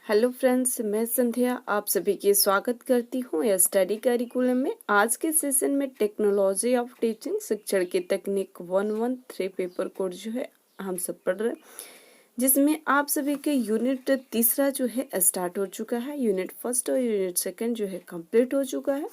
Hello friends, मैं संध्या आप सभी की स्वागत करती हूँ यह स्टडी करिकुलम में। आज के सेशन में टेक्नोलॉजी ऑफ टीचिंग शिक्षण की तकनीक 113 पेपर कोड जो है हम सब पढ़ रहे हैं, जिसमें आप सभी के यूनिट तीसरा जो है स्टार्ट हो चुका है। यूनिट फर्स्ट और यूनिट सेकंड जो है कंप्लीट हो चुका है।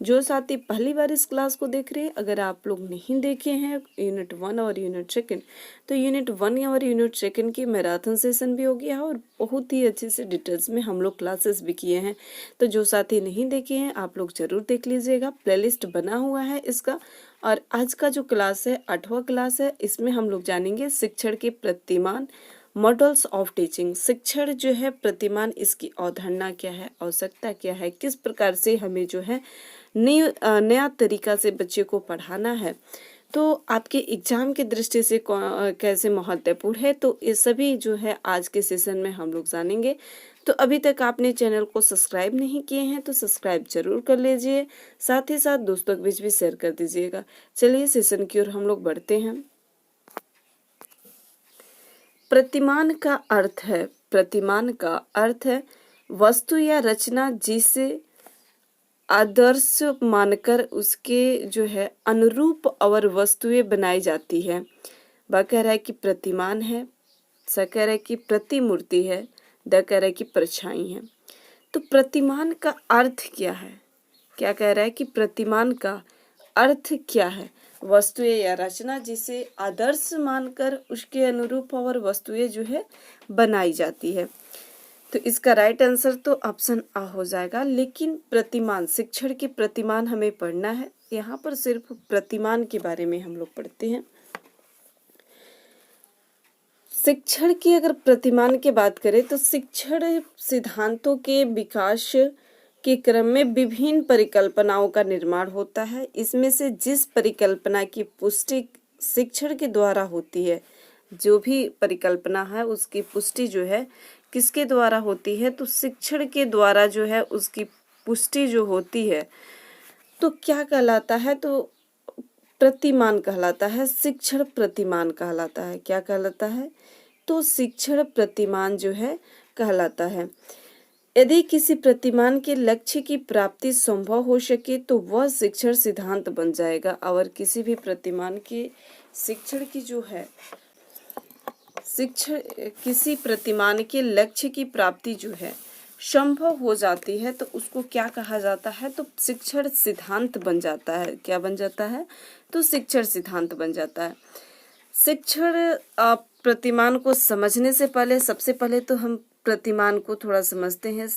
जो साथी पहली बार इस क्लास को देख रहे हैं, अगर आप लोग नहीं देखे हैं यूनिट 1 और यूनिट सेकंड, तो यूनिट 1 और यूनिट सेकंड की मैराथन सेशन भी हो गया है और बहुत ही अच्छे से डिटेल्स में हम लोग क्लासेस भी किए हैं। तो जो साथी नहीं देखे हैं आप लोग जरूर देख लीजिएगा, प्लेलिस्ट बना हुआ है इसका। और आज का जो क्लास है 8वां क्लास है, इसमें हम लोग जानेंगे शिक्षण के प्रतिमान, मॉडल्स ऑफ टीचिंग। शिक्षण जो है प्रतिमान, इसकी अवधारणा क्या है, आवश्यकता क्या है, किस प्रकार से हमें जो है नया तरीका से बच्चे को पढ़ाना है, तो आपके एग्जाम की दृष्टि से कैसे महत्वपूर्ण है, तो ये सभी जो है आज के सेशन में हम लोग जानेंगे। तो अभी तक आपने चैनल को सब्सक्राइब नहीं किए हैं तो सब्सक्राइब जरूर कर लीजिए, साथ ही साथ दोस्तों के बीच भी शेयर कर दीजिएगा। चलिए सेशन की ओर हम लोग बढ़ते हैं। प्रतिमान का अर्थ है, प्रतिमान का अर्थ है वस्तु या रचना जिसे आदर्श मानकर उसके जो है अनुरूप और वस्तुएं बनाई जाती है। वह कह रहा है कि प्रतिमान है, स कह रहा है कि प्रतिमूर्ति है, द कह रहा है कि परछाई है। तो प्रतिमान का अर्थ क्या है? क्या कह रहा है कि प्रतिमान का अर्थ क्या है? वस्तुएं या रचना जिसे आदर्श मानकर उसके अनुरूप और वस्तुएं जो है बनाई जाती है। तो इसका राइट आंसर तो ऑप्शन आ हो जाएगा। लेकिन प्रतिमान, शिक्षण के प्रतिमान हमें पढ़ना है, यहाँ पर सिर्फ प्रतिमान के बारे में हम लोग पढ़ते हैं। शिक्षण की अगर प्रतिमान की बात करें तो शिक्षण सिद्धांतों के विकास के क्रम में विभिन्न परिकल्पनाओं का निर्माण होता है। इसमें से जिस परिकल्पना की पुष्टि शिक्षण के द्वारा होती है, जो भी परिकल्पना है उसकी पुष्टि जो है किसके द्वारा होती है, तो शिक्षण के द्वारा जो है उसकी पुष्टि जो होती है तो क्या कहलाता है, तो प्रतिमान कहलाता है। शिक्षण प्रतिमान कहलाता है। क्या कहलाता है? तो शिक्षण प्रतिमान जो है कहलाता है। यदि किसी प्रतिमान के लक्ष्य की प्राप्ति संभव हो सके तो वह शिक्षण सिद्धांत बन जाएगा। और किसी भी प्रतिमान के शिक्षण की जो है शिक्षण, किसी प्रतिमान के लक्ष्य की प्राप्ति जो है संभव हो जाती है तो उसको क्या कहा जाता है, तो शिक्षण सिद्धांत बन जाता है। क्या बन जाता है? तो शिक्षण सिद्धांत बन जाता है। शिक्षण प्रतिमान को समझने से पहले सबसे पहले तो हम प्रतिमान को थोड़ा समझते हैं।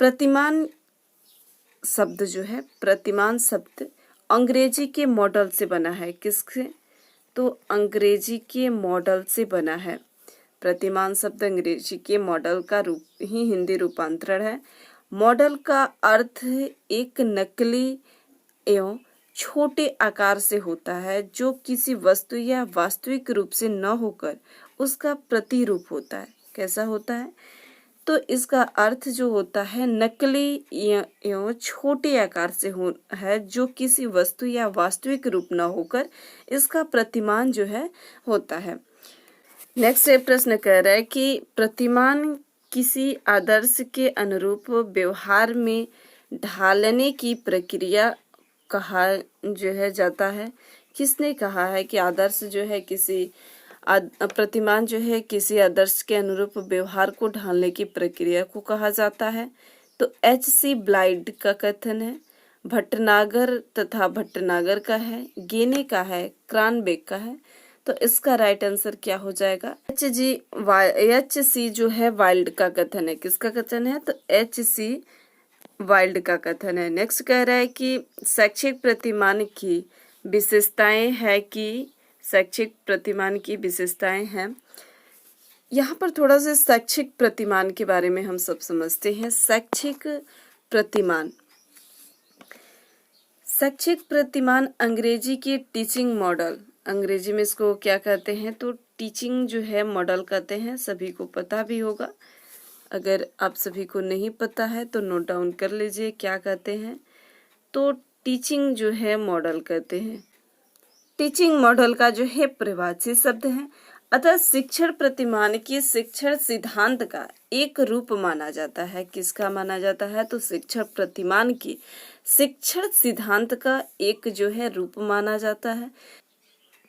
प्रतिमान शब्द जो है, प्रतिमान शब्द अंग्रेजी के मॉडल से बना है। किससे? तो अंग्रेजी के मॉडल से बना है। प्रतिमान शब्द अंग्रेजी के मॉडल का रूप ही हिंदी रूपांतरण है। मॉडल का अर्थ एक नकली एवं छोटे आकार से होता है जो किसी वस्तु या वास्तविक रूप से न होकर उसका प्रतिरूप होता है। कैसा होता है? तो इसका अर्थ जो होता है नकली एवं छोटे आकार से है जो किसी वस्तु या वास्तविक रूप न होकर इसका प्रतिमान जो है होता है। नेक्स्ट प्रश्न कह रहा है कि प्रतिमान किसी आदर्श के अनुरूप व्यवहार में ढालने की प्रक्रिया कहा जो है जाता है। किसने कहा है कि आदर्श जो है किसी प्रतिमान जो है किसी आदर्श के अनुरूप व्यवहार को ढालने की प्रक्रिया को कहा जाता है? तो H.C. ब्लाइड का कथन है, भटनागर तथा भटनागर का है, गेने का है, क्रानबेक का है। तो इसका राइट आंसर क्या हो जाएगा? H.C. जो है वाइल्ड का कथन है। किसका कथन है? तो H.C. वाइल्ड का कथन है। नेक्स्ट कह रहा है कि शैक्षिक प्रतिमान की विशेषताएं है कि शैक्षिक प्रतिमान की विशेषताएं हैं। यहाँ पर थोड़ा सा शैक्षिक प्रतिमान के बारे में हम सब समझते हैं। शैक्षिक प्रतिमान, शैक्षिक प्रतिमान अंग्रेजी के टीचिंग मॉडल, अंग्रेजी में इसको क्या कहते हैं, तो टीचिंग जो है मॉडल कहते हैं। सभी को पता भी होगा, अगर आप सभी को नहीं पता है तो नोट डाउन कर लीजिए क्या कहते हैं। तो टीचिंग जो है मॉडल कहते हैं। टीचिंग मॉडल का जो है परिभाषित शब्द है। अतः शिक्षण प्रतिमान की शिक्षण सिद्धांत का एक रूप माना जाता है। किसका माना जाता है? तो शिक्षण प्रतिमान की शिक्षण सिद्धांत का एक जो है रूप माना जाता है।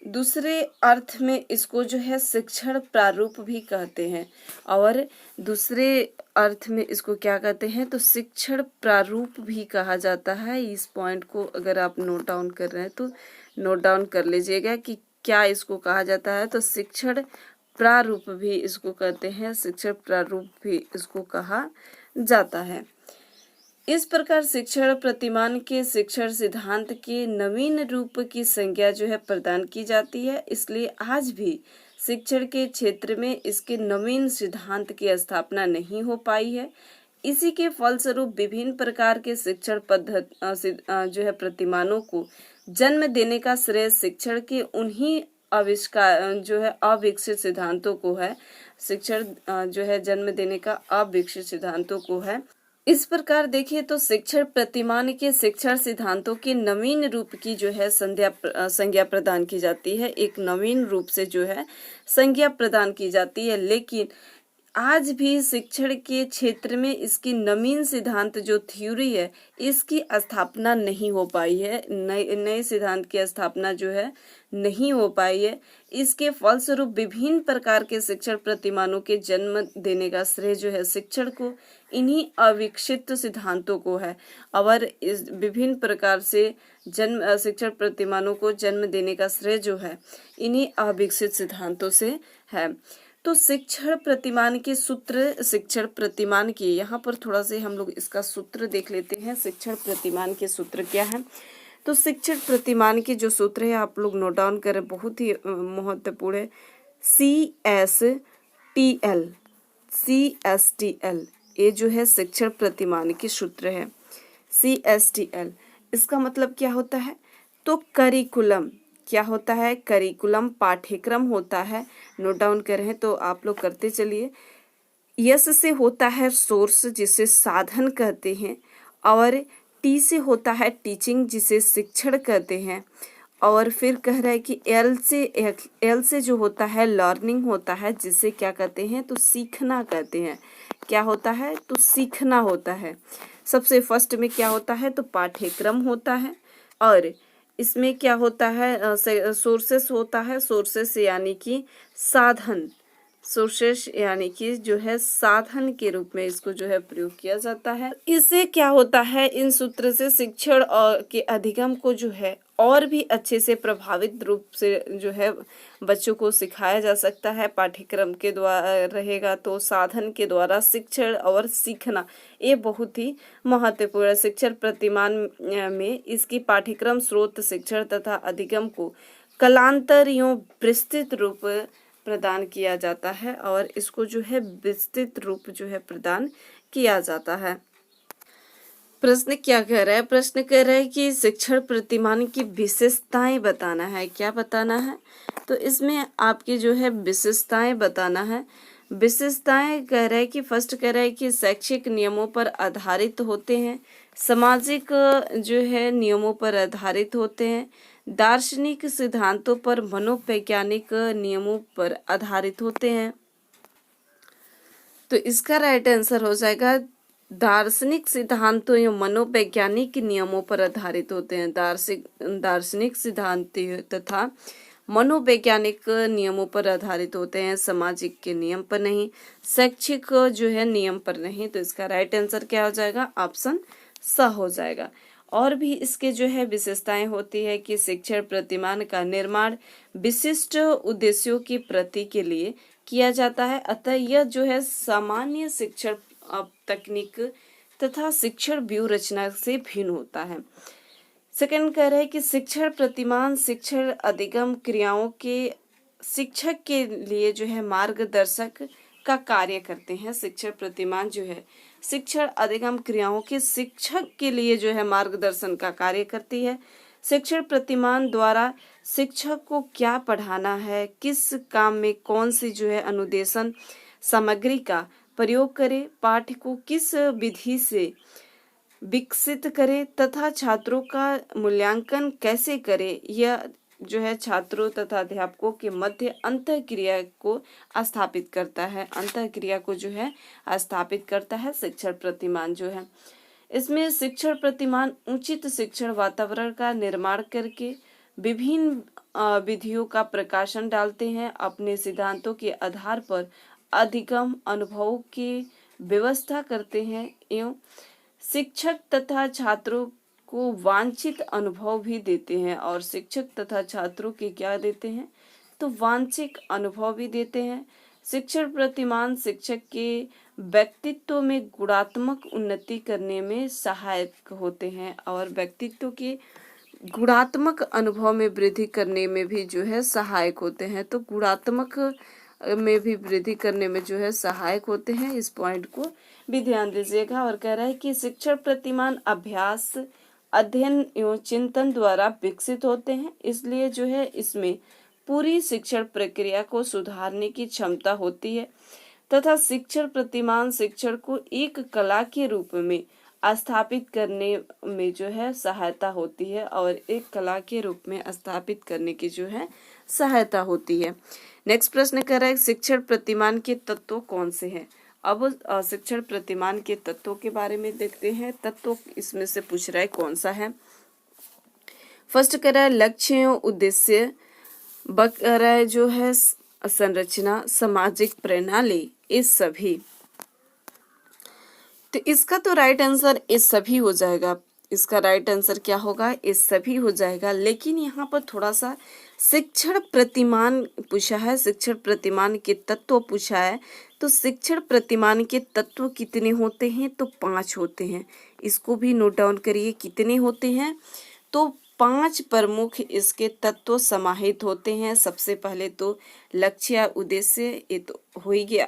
दूसरे अर्थ में इसको जो है शिक्षण प्रारूप भी कहते हैं, और दूसरे अर्थ में इसको क्या कहते हैं? तो शिक्षण प्रारूप भी कहा जाता है। इस पॉइंट को अगर आप नोट डाउन कर रहे हैं तो नोट डाउन कर लीजिएगा कि क्या इसको कहा जाता है। तो शिक्षण प्रारूप भी इसको कहते हैं, शिक्षण प्रारूप भी इसको कहा जाता है। इस प्रकार शिक्षण प्रतिमान के शिक्षण सिद्धांत के नवीन रूप की संज्ञा जो है प्रदान की जाती है। इसलिए आज भी शिक्षण के क्षेत्र में इसके नवीन सिद्धांत की स्थापना नहीं हो पाई है। इसी के फलस्वरूप विभिन्न प्रकार के शिक्षण पद्धति जो है प्रतिमानों को जन्म देने का श्रेय शिक्षण के उन्हीं आविष्कार जो है अविकसित सिद्धांतों को है। शिक्षण जो है जन्म देने का अविकसित सिद्धांतों को है। इस प्रकार देखिए तो शिक्षण प्रतिमान के शिक्षण सिद्धांतों के नवीन रूप की जो है संज्ञा प्रदान की जाती है। एक नवीन रूप से जो है संज्ञा प्रदान की जाती है, लेकिन आज भी शिक्षण के क्षेत्र में इसकी नवीन सिद्धांत जो थ्योरी है इसकी स्थापना नहीं हो पाई है। नए सिद्धांत की स्थापना जो है नहीं हो पाई है। इसके फलस्वरूप विभिन्न प्रकार के शिक्षण प्रतिमानों के जन्म देने का श्रेय जो है शिक्षण को इन्हीं अविकसित सिद्धांतों को है, और इस विभिन्न प्रकार से शिक्षण प्रतिमानों को जन्म देने का श्रेय जो है इन्हीं अविकसित सिद्धांतों से है। तो शिक्षण प्रतिमान के सूत्र, शिक्षण प्रतिमान के यहाँ पर थोड़ा से हम लोग इसका सूत्र देख लेते हैं। शिक्षण प्रतिमान के सूत्र क्या है? तो शिक्षण प्रतिमान के जो सूत्र है आप लोग नोट डाउन करें, बहुत ही महत्वपूर्ण है। CSTL ये जो है शिक्षण प्रतिमान के सूत्र है। CSTL इसका मतलब क्या होता है? तो करिकुलम क्या होता है? करिकुलम पाठ्यक्रम होता है। नोट डाउन करें तो आप लोग करते चलिए। यस से होता है सोर्स जिसे साधन कहते हैं, और टी से होता है टीचिंग जिसे शिक्षण कहते हैं, और फिर कह रहा है कि एल से जो होता है लर्निंग होता है जिसे क्या कहते हैं? तो सीखना कहते हैं। क्या होता है? तो सीखना होता है। सबसे फर्स्ट में क्या होता है? तो पाठ्यक्रम होता है, और इसमें क्या होता है? सोर्सेस होता है। सोर्सेस यानी कि साधन, सोर्सेस यानी कि जो है साधन के रूप में इसको जो है प्रयोग किया जाता है। इससे क्या होता है? इन सूत्र से शिक्षण के अधिगम को जो है और भी अच्छे से प्रभावित रूप से जो है बच्चों को सिखाया जा सकता है। पाठ्यक्रम के द्वारा रहेगा तो साधन के द्वारा शिक्षण और सीखना ये बहुत ही महत्वपूर्ण है। शिक्षण प्रतिमान में इसकी पाठ्यक्रम स्रोत शिक्षण तथा अधिगम को कालांतर एवं विस्तृत रूप प्रदान किया जाता है, और इसको जो है विस्तृत रूप जो है प्रदान किया जाता है। प्रश्न क्या कह रहा है? प्रश्न कह रहा है कि शिक्षण प्रतिमान की विशेषताएं बताना है। क्या बताना है? तो इसमें आपकी जो है विशेषताएं बताना है। विशेषताएं कह रहा है कि फर्स्ट कह रहा है कि शैक्षिक नियमों पर आधारित होते हैं, सामाजिक जो है नियमों पर आधारित होते हैं, दार्शनिक सिद्धांतों पर, मनोवैज्ञानिक नियमों पर आधारित होते हैं। तो इसका राइट आंसर हो जाएगा दार्शनिक सिद्धांतों या मनोवैज्ञानिक नियमों पर आधारित होते हैं। दार्शनिक सिद्धांत तथा मनोवैज्ञानिक नियमों पर आधारित होते हैं, सामाजिक के नियम पर नहीं, शैक्षिक जो है नियम पर नहीं। तो इसका राइट आंसर क्या हो जाएगा? ऑप्शन स हो जाएगा। और भी इसके जो है विशेषताएं होती है कि शिक्षण प्रतिमान का निर्माण विशिष्ट उद्देश्यों की प्राप्ति के लिए किया जाता है, अतः यह जो है सामान्य शिक्षण तकनीक तथा शिक्षण व्यू रचना से भिन्न होता है। सेकंड कह रहे हैं कि शिक्षण प्रतिमान शिक्षण अधिगम क्रियाओं के शिक्षक के लिए जो है मार्गदर्शक का कार्य करते हैं। शिक्षण प्रतिमान जो है शिक्षण अधिगम क्रियाओं के शिक्षक के लिए जो है मार्गदर्शन का कार्य करती है। शिक्षण प्रतिमान द्वारा शिक्षक को क्या पढ़ाना है, किस काम में कौन सी जो है अनुदेशन सामग्री का प्रयोग करे, पाठ को किस विधि से विकसित करे तथा छात्रों का मूल्यांकन कैसे करे, यह जो है छात्रों तथा अध्यापकों के मध्य अंतःक्रिया को स्थापित करता है। अंतःक्रिया को जो है स्थापित करता है शिक्षण प्रतिमान जो है। इसमें शिक्षण प्रतिमान उचित शिक्षण वातावरण का निर्माण करके विभिन्न विधियों का प्रकाशन डालते हैं। अपने सिद्धांतों के आधार पर अधिगम अनुभवों की व्यवस्था करते हैं एवं शिक्षक तथा छात्रों को वांछित अनुभव भी देते हैं। और शिक्षक तथा छात्रों के क्या देते हैं तो वांछित अनुभव भी देते हैं। शिक्षण प्रतिमान शिक्षक के व्यक्तित्व में गुणात्मक उन्नति करने में सहायक होते हैं और व्यक्तित्व के गुणात्मक अनुभव में वृद्धि करने में भी जो है सहायक होते हैं। तो गुणात्मक में भी वृद्धि करने में जो है सहायक होते हैं। इस पॉइंट को भी ध्यान दीजिएगा। और कह रहा है कि शिक्षण प्रतिमान अभ्यास, अध्ययन एवं चिंतन द्वारा विकसित होते हैं, इसलिए जो है इसमें पूरी शिक्षण प्रक्रिया को सुधारने की क्षमता होती है तथा शिक्षण प्रतिमान शिक्षण को एक कला के रूप में स्थापित करने में जो है सहायता होती है और एक कला के रूप में स्थापित करने की जो है सहायता होती है। नेक्स्ट प्रश्न कर रहा है शिक्षण प्रतिमान के तत्व कौन से हैं। अब शिक्षण प्रतिमान के तत्वों के बारे में देखते हैं। तत्व इसमें से पूछ रहा है कौन सा है। फर्स्ट कर रहा है लक्ष्य एवं उद्देश्य, कर रहा है जो है संरचना, सामाजिक प्रणाली, इस सभी। तो इसका तो राइट आंसर इस सभी हो जाएगा। इसका राइट आंसर क्या होगा, इस सभी हो जाएगा। लेकिन यहाँ पर थोड़ा सा शिक्षण प्रतिमान पूछा है, शिक्षण प्रतिमान के तत्व पूछा है। तो शिक्षण प्रतिमान के तत्व कितने होते हैं तो 5 होते हैं। इसको भी नोट डाउन करिए कितने होते हैं तो 5 प्रमुख इसके तत्व समाहित होते हैं। सबसे पहले तो लक्ष्य उद्देश्य, ये तो हो ही गया।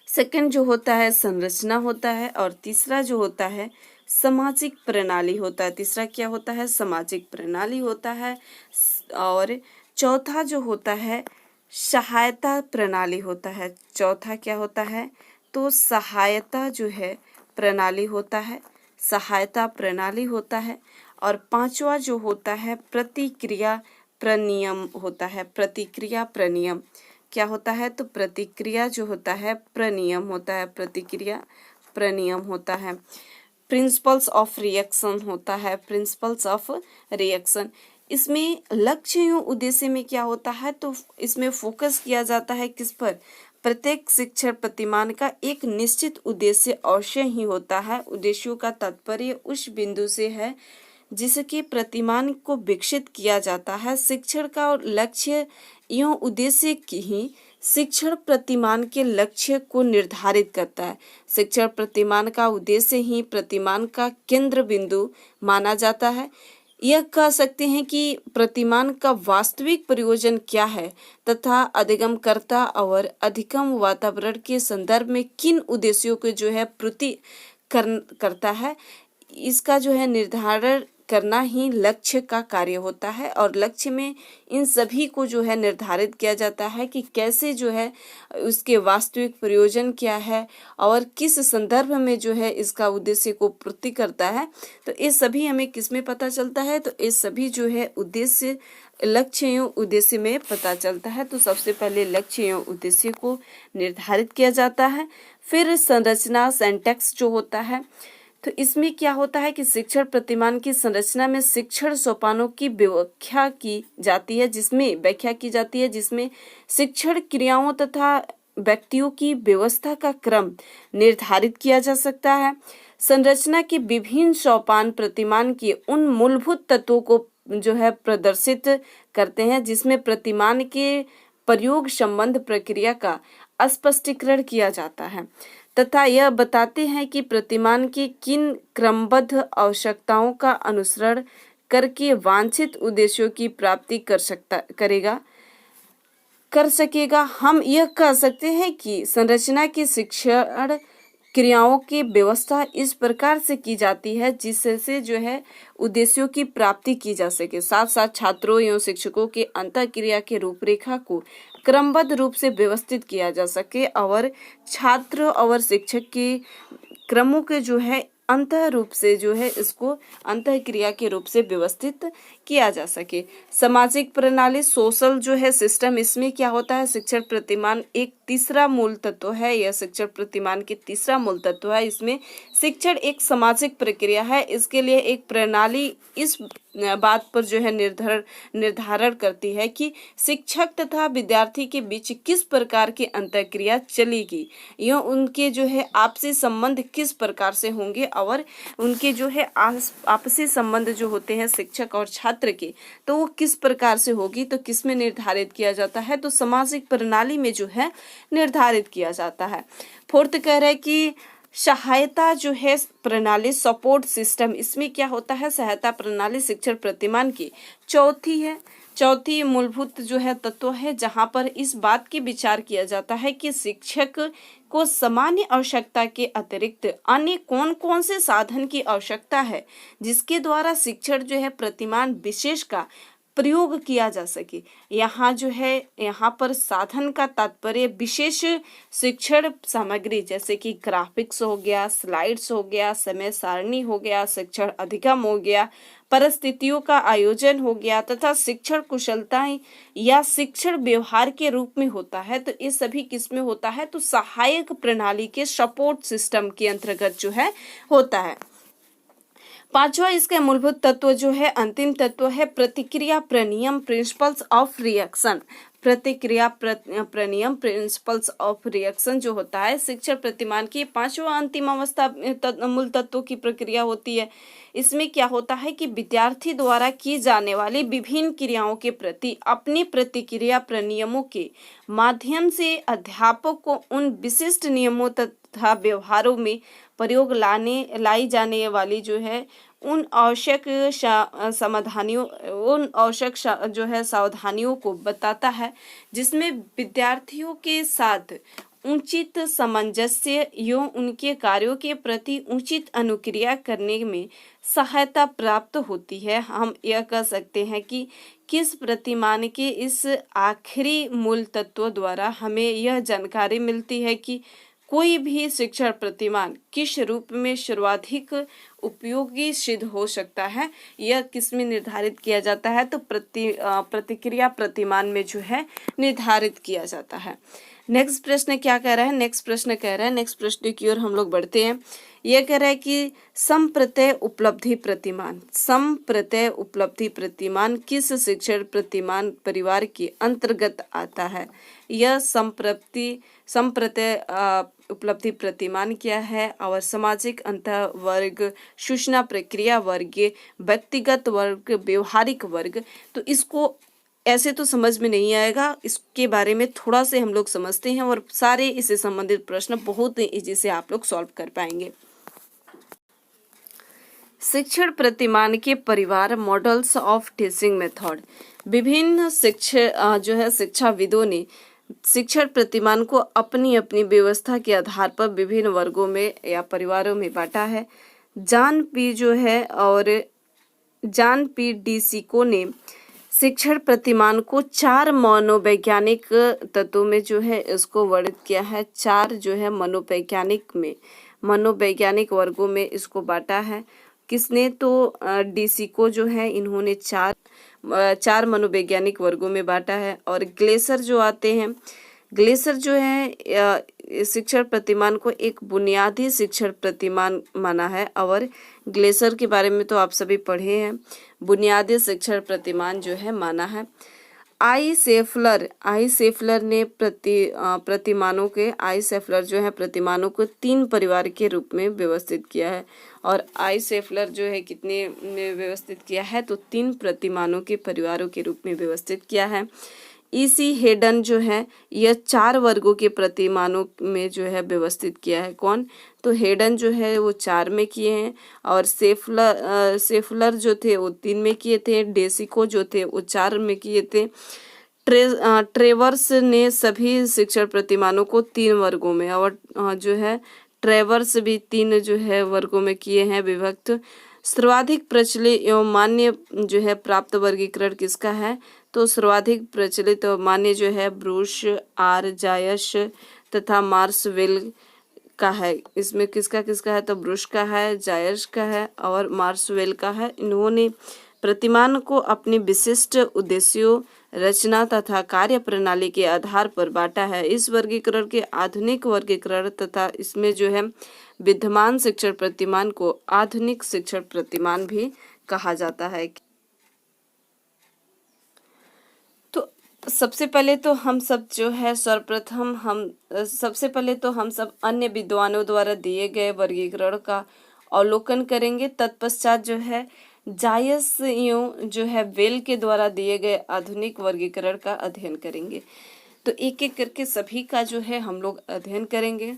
सेकंड जो होता है संरचना होता है और तीसरा जो होता है सामाजिक प्रणाली होता है। तीसरा क्या होता है सामाजिक प्रणाली होता है। और चौथा जो होता है सहायता प्रणाली होता है। चौथा क्या होता है तो सहायता जो है प्रणाली होता है, सहायता प्रणाली होता है। और पांचवा जो होता है प्रतिक्रिया प्रनियम होता है। प्रतिक्रिया प्रनियम क्या होता है तो प्रतिक्रिया जो होता है प्रनियम होता है। प्रतिक्रिया प्रनियम होता है। प्रिंसिपल्स ऑफ रिएक्शन होता है। Principles of reaction. इसमें लक्ष्य एवं उद्देश्य में क्या होता है तो इसमें फोकस किया जाता है किस पर, प्रत्येक शिक्षण प्रतिमान का एक निश्चित उद्देश्य अवश्य ही होता है। उद्देश्यों का तात्पर्य उस बिंदु से है जिसके प्रतिमान को विकसित किया जाता है। शिक्षण का और लक्ष्य एवं उद्देश्य की ही शिक्षण प्रतिमान के लक्ष्य को निर्धारित करता है। शिक्षण प्रतिमान का उद्देश्य ही प्रतिमान का केंद्र बिंदु माना जाता है। यह कह सकते हैं कि प्रतिमान का वास्तविक प्रयोजन क्या है तथा अधिगमकर्ता और अधिगम वातावरण के संदर्भ में किन उद्देश्यों को जो है पूर्ति करता है, इसका जो है निर्धारण करना ही लक्ष्य का कार्य होता है। और लक्ष्य में इन सभी को जो है निर्धारित किया जाता है कि कैसे जो है उसके वास्तविक प्रयोजन क्या है और किस संदर्भ में जो है इसका उद्देश्य को पूर्ति करता है। तो ये सभी हमें किस में पता चलता है तो ये सभी जो है उद्देश्य, लक्ष्य एवं उद्देश्य में पता चलता है। तो सबसे पहले लक्ष्य एवं उद्देश्य को निर्धारित किया जाता है। फिर संरचना सिंटैक्स जो होता है तो इसमें क्या होता है कि शिक्षण प्रतिमान की संरचना में शिक्षण सोपानों की व्याख्या की जाती है, जिसमें शिक्षण क्रियाओं तथा व्यक्तियों की व्यवस्था का क्रम निर्धारित किया जा सकता है। संरचना के विभिन्न सोपान प्रतिमान के उन मूलभूत तत्वों को जो है प्रदर्शित करते हैं जिसमें प्रतिमान के प्रयोग संबंध प्रक्रिया का स्पष्टीकरण किया जाता है तथा यह बताते हैं कि प्रतिमान की किन क्रमबद्ध आवश्यकताओं का अनुसरण करके वांछित उद्देश्यों की प्राप्ति कर सकेगा। हम यह कह सकते हैं कि संरचना की शिक्षण क्रियाओं की व्यवस्था इस प्रकार से की जाती है जिससे जो है उद्देश्यों की प्राप्ति की जा सके। साथ साथ छात्रों एवं शिक्षकों के अंतःक्रिया के रूपरेखा को क्रमबद्ध रूप से व्यवस्थित किया जा सके और छात्र और शिक्षक के क्रमों के जो है अंतः रूप से जो है इसको अंतः क्रिया के रूप से व्यवस्थित किया जा सके। सामाजिक प्रणाली, सोशल जो है सिस्टम, इसमें क्या होता है, शिक्षण प्रतिमान एक तीसरा मूल तत्व है। यह शिक्षण प्रतिमान की तीसरा मूल तत्व है। इसमें शिक्षण एक सामाजिक प्रक्रिया है। इसके लिए एक प्रणाली इस बात पर जो है निर्धारण करती है कि शिक्षक तथा विद्यार्थी के बीच किस प्रकार की अंतःक्रिया चलेगी, यह उनके जो है आपसी संबंध किस प्रकार से होंगे, और उनके जो है आपसी संबंध जो होते हैं शिक्षक और छात्र के, तो वो किस प्रकार से होगी, तो किस में निर्धारित किया जाता है, तो सामाजिक प्रणाली में जो है निर्धारित किया जाता है। फोर्थ कह रहे हैं कि सहायता जो है प्रणाली, सपोर्ट सिस्टम, इसमें क्या होता है, सहायता प्रणाली शिक्षण प्रतिमान की चौथी मूलभूत जो है तत्व है, जहां पर इस बात की विचार किया जाता है कि शिक्षक को सामान्य आवश्यकता के अतिरिक्त अन्य कौन कौन से साधन की आवश्यकता है जिसके द्वारा शिक्षण जो है प्रतिमान विशेष का प्रयोग किया जा सके। यहाँ जो है, यहाँ पर साधन का तात्पर्य विशेष शिक्षण सामग्री, जैसे कि ग्राफिक्स हो गया, स्लाइड्स हो गया, समय सारणी हो गया, शिक्षण अधिगम हो गया, परिस्थितियों का आयोजन हो गया, तथा शिक्षण कुशलताएं या शिक्षण व्यवहार के रूप में होता है। तो ये सभी किस में होता है, तो सहायक प्रणाली के सपोर्ट सिस्टम के अंतर्गत जो है होता है। पांचवा इसका मूलभूत तत्व जो है, अंतिम तत्व है प्रतिक्रिया प्रनियम, प्रिंसिपल्स ऑफ रिएक्शन। प्रतिक्रिया प्रनियम, प्रिंसिपल्स ऑफ रिएक्शन जो होता है शिक्षण प्रतिमान की पांचवा अंतिम अवस्था मूल तत्वों की प्रक्रिया होती है। इसमें क्या होता है कि विद्यार्थी द्वारा की जाने वाली विभिन्न क्रियाओं के प्रति अपनी प्रतिक्रिया प्रनियमों के माध्यम से अध्यापक को उन विशिष्ट नियमों तथा व्यवहारों में प्रयोग लाई जाने वाली जो है उन आवश्यक जो है सावधानियों को बताता है, जिसमें विद्यार्थियों के साथ उचित सामंजस्य एवं उनके कार्यों के प्रति उचित अनुक्रिया करने में सहायता प्राप्त होती है। हम यह कह सकते हैं कि किस प्रतिमान के इस आखिरी मूल तत्व द्वारा हमें यह जानकारी मिलती है कि कोई भी शिक्षण प्रतिमान किस रूप में सर्वाधिक उपयोगी सिद्ध हो सकता है, यह किस में निर्धारित किया जाता है, तो प्रतिक्रिया प्रतिमान में जो है निर्धारित किया जाता है। नेक्स्ट प्रश्न क्या कह रहा है, नेक्स्ट प्रश्न की ओर हम लोग बढ़ते हैं। यह कह रहा है कि समप्रत्यय उपलब्धि प्रतिमान, समप्रत्यय उपलब्धि प्रतिमान किस शिक्षण प्रतिमान परिवार के अंतर्गत आता है। यह समप्रत्यय उपलब्धि प्रतिमान क्या है, और सामाजिक अंतः वर्ग, सूचना प्रक्रिया वर्ग, व्यक्तिगत वर्ग, व्यवहारिक वर्ग, तो इसको ऐसे तो समझ में नहीं आएगा, इसके बारे में थोड़ा से हम लोग समझते हैं और सारे इससे संबंधित प्रश्न बहुत इजी से आप लोग सॉल्व कर पाएंगे। शिक्षण प्रतिमान के परिवार, मॉडल्स ऑफ टीचिंग मेथड। विभिन्न शिक्षाविदों ने शिक्षण प्रतिमान को अपनी अपनी व्यवस्था के आधार पर विभिन्न वर्गों में या परिवारों में बांटा है। जॉन पी डिसिको ने शिक्षण प्रतिमान को 4 मनोवैज्ञानिक तत्वों में जो है इसको वर्णित किया है। 4 जो है मनोवैज्ञानिक वर्गों में इसको बांटा है। किसने, तो डिसिको जो है, इन्होंने 4 मनोवैज्ञानिक वर्गों में बांटा है। और ग्लेसर जो आते हैं, ग्लेसर जो है शिक्षण प्रतिमान को एक बुनियादी शिक्षण प्रतिमान माना है, और ग्लेसर के बारे में तो आप सभी पढ़े हैं, बुनियादी शिक्षण प्रतिमान जो है माना है। आई सेफलर ने प्रतिमानों को 3 परिवार के रूप में व्यवस्थित किया है। और आई सेफलर जो है कितने में व्यवस्थित किया है, तो 3 प्रतिमानों के परिवारों के रूप में व्यवस्थित किया है। ईसी हेडन जो है यह 4 वर्गों के प्रतिमानों में जो है व्यवस्थित किया है। कौन, तो हेडन जो है वो 4 में किए हैं, और सेफलर जो थे वो 3 में किए थे, डेसिको जो थे वो 4 में किए थे। ट्रेवर्स ने सभी शिक्षण प्रतिमानों को 3 वर्गों में, और जो है ट्रेवर्स भी 3 जो है वर्गों में किए हैं विभक्त। सर्वाधिक प्रचलित एवं मान्य जो है प्राप्त वर्गीकरण किसका है, तो सर्वाधिक प्रचलित और मान्य जो है ब्रूस, आर जायस तथा मार्सवेल का है। इसमें किसका किसका है तो ब्रुश का है, जायर्स का है और मार्सवेल का है। इन्होंने प्रतिमान को अपने विशिष्ट उद्देश्यों, रचना तथा कार्य प्रणाली के आधार पर बांटा है। इस वर्गीकरण के आधुनिक वर्गीकरण तथा इसमें जो है विद्यमान शिक्षण प्रतिमान को आधुनिक शिक्षण प्रतिमान भी कहा जाता है। तो सबसे पहले तो हम सब जो है सर्वप्रथम सबसे पहले तो हम सब अन्य विद्वानों द्वारा दिए गए वर्गीकरण का अवलोकन करेंगे। तत्पश्चात जो है जायस जो है वेल के द्वारा दिए गए आधुनिक वर्गीकरण का अध्ययन करेंगे। तो एक एक करके सभी का जो है हम लोग अध्ययन करेंगे।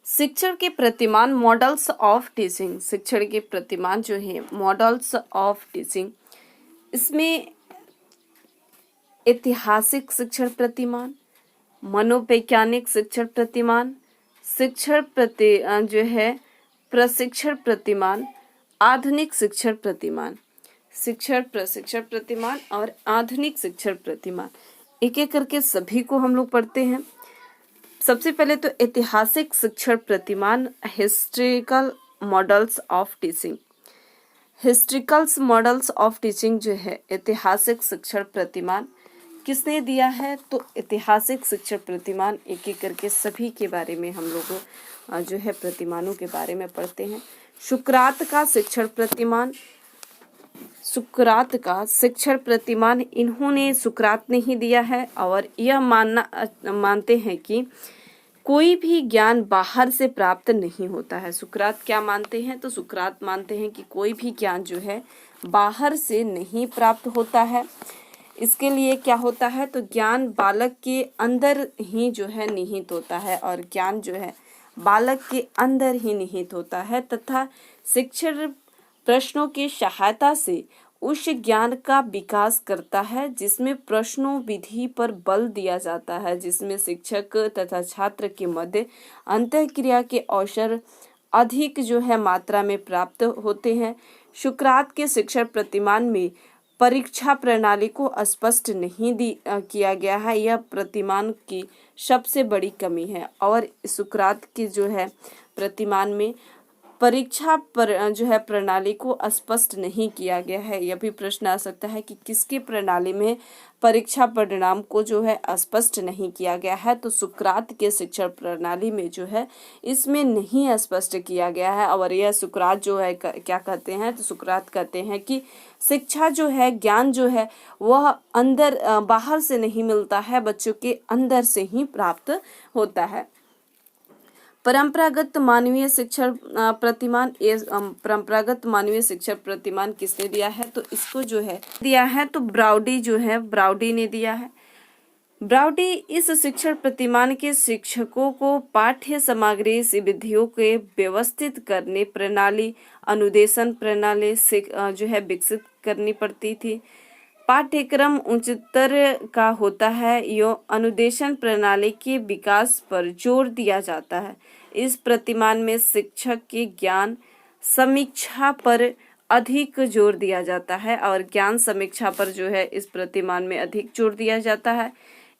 शिक्षण के प्रतिमान, मॉडल्स ऑफ टीचिंग। शिक्षण के प्रतिमान जो है मॉडल्स ऑफ टीचिंग, इसमें ऐतिहासिक शिक्षण प्रतिमान, मनोवैज्ञानिक शिक्षण प्रतिमान, जो है प्रशिक्षण प्रतिमान, आधुनिक शिक्षण प्रतिमान, शिक्षण प्रशिक्षण प्रतिमान और आधुनिक शिक्षण प्रतिमान, एक एक करके सभी को हम लोग पढ़ते हैं। सबसे पहले तो ऐतिहासिक शिक्षण प्रतिमान, historical models of teaching. Historicals models of teaching जो है ऐतिहासिक शिक्षण प्रतिमान किसने दिया है तो ऐतिहासिक शिक्षण प्रतिमान, एक एक करके सभी के बारे में हम लोग जो है प्रतिमानों के बारे में पढ़ते हैं। सुकरात का शिक्षण प्रतिमान, सुकरात का शिक्षण प्रतिमान इन्होंने सुकरात ने ही दिया है और यह मानते हैं कि कोई भी ज्ञान बाहर से प्राप्त नहीं होता है। सुकरात क्या मानते हैं तो सुकरात मानते हैं कि कोई भी ज्ञान जो है बाहर से नहीं प्राप्त होता है। इसके लिए क्या होता है तो ज्ञान बालक के अंदर ही जो है निहित होता है और ज्ञान जो है बालक के अंदर ही निहित होता है तथा शिक्षण प्रश्नों की सहायता से उस ज्ञान का विकास करता है जिसमें प्रश्नों विधि पर बल दिया जाता है, जिसमें शिक्षक तथा छात्र के मध्य अंतःक्रिया के अवसर अधिक जो है मात्रा में प्राप्त होते हैं। सुकरात के शिक्षण प्रतिमान में परीक्षा प्रणाली को स्पष्ट नहीं किया गया है, यह प्रतिमान की सबसे बड़ी कमी है। और सुकरात की जो है प्रतिमान में परीक्षा जो है प्रणाली को स्पष्ट नहीं किया गया है। यह भी प्रश्न आ सकता है कि किसकी प्रणाली में परीक्षा परिणाम को जो है स्पष्ट नहीं किया गया है तो सुकरात के शिक्षण प्रणाली में जो है इसमें नहीं स्पष्ट किया गया है। और यह सुकरात जो है क्या कहते हैं तो सुकरात कहते हैं कि शिक्षा जो है, ज्ञान जो है वह अंदर बाहर से नहीं मिलता है, बच्चों के अंदर से ही प्राप्त होता है। परंपरागत मानवीय शिक्षण प्रतिमान, परंपरागत मानवीय शिक्षण प्रतिमान किसने दिया है तो इसको जो है दिया है तो ब्राउडी जो है ब्राउडी ने दिया है। ब्राउडी इस शिक्षण प्रतिमान के शिक्षकों को पाठ्य सामग्री विधियों के व्यवस्थित करने प्रणाली, अनुदेशन प्रणाली जो है विकसित करनी पड़ती थी। पाठ्यक्रम उच्चतर का होता है, यो अनुदेशन प्रणाली के विकास पर जोर दिया जाता है। इस प्रतिमान में शिक्षक के ज्ञान समीक्षा पर अधिक जोर दिया जाता है और ज्ञान समीक्षा पर जो है इस प्रतिमान में अधिक जोर दिया जाता है।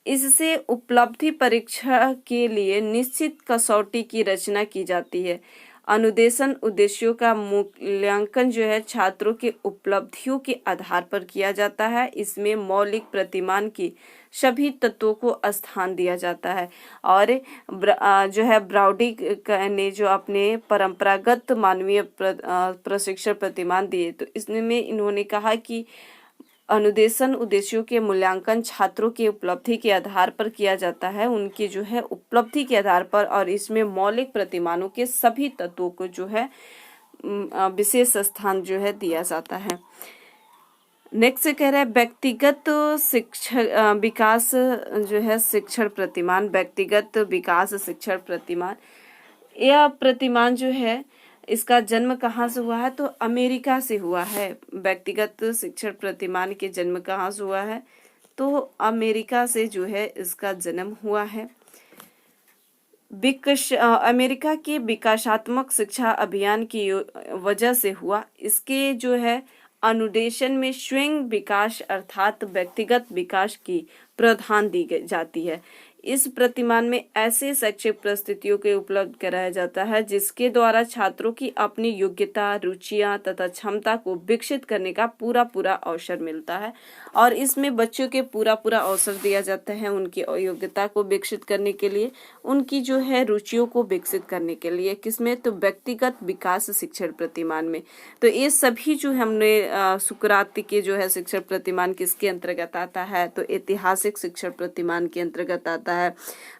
इससे उपलब्धि परीक्षा के लिए निश्चित कसौटी की रचना की जाती है। अनुदेशन उद्देश्यों का मूल्यांकन जो है छात्रों के उपलब्धियों के आधार पर किया जाता है। इसमें मौलिक प्रतिमान की सभी तत्वों को स्थान दिया जाता है। और जो है ब्राउडी ने जो अपने परंपरागत मानवीय प्रशिक्षण प्रतिमान दिए तो इसमें इन्होंने कहा कि अनुदेशन उद्देश्यों के मूल्यांकन छात्रों की उपलब्धि के आधार पर किया जाता है, उनकी जो है उपलब्धि के आधार पर, और इसमें मौलिक प्रतिमानों के सभी तत्वों को जो है विशेष स्थान जो है दिया जाता है। नेक्स्ट कह रहा है व्यक्तिगत शिक्षण विकास जो है शिक्षण प्रतिमान, व्यक्तिगत विकास शिक्षण प्रतिमान। यह प्रतिमान जो है इसका जन्म कहाँ से हुआ है तो अमेरिका से हुआ है। व्यक्तिगत शिक्षण प्रतिमान के जन्म कहाँ से हुआ है तो अमेरिका से जो है इसका जन्म हुआ है। अमेरिका के विकासात्मक शिक्षा अभियान की वजह से हुआ। इसके जो है अनुदेशन में स्वयं विकास अर्थात व्यक्तिगत विकास की प्रावधान दी जाती है। इस प्रतिमान में ऐसे शैक्षिक परिस्थितियों के उपलब्ध कराया जाता है जिसके द्वारा छात्रों की अपनी योग्यता, रुचियां तथा क्षमता को विकसित करने का पूरा पूरा अवसर मिलता है। और इसमें बच्चों के पूरा पूरा अवसर दिया जाता है उनकी योग्यता को विकसित करने के लिए, उनकी जो है रुचियों को विकसित करने के लिए। किसमें? तो व्यक्तिगत विकास शिक्षण प्रतिमान में। तो ये सभी जो हमने सुकराती के जो है शिक्षण प्रतिमान किसके अंतर्गत आता है? तो ऐतिहासिक शिक्षण प्रतिमान के अंतर्गत आता है।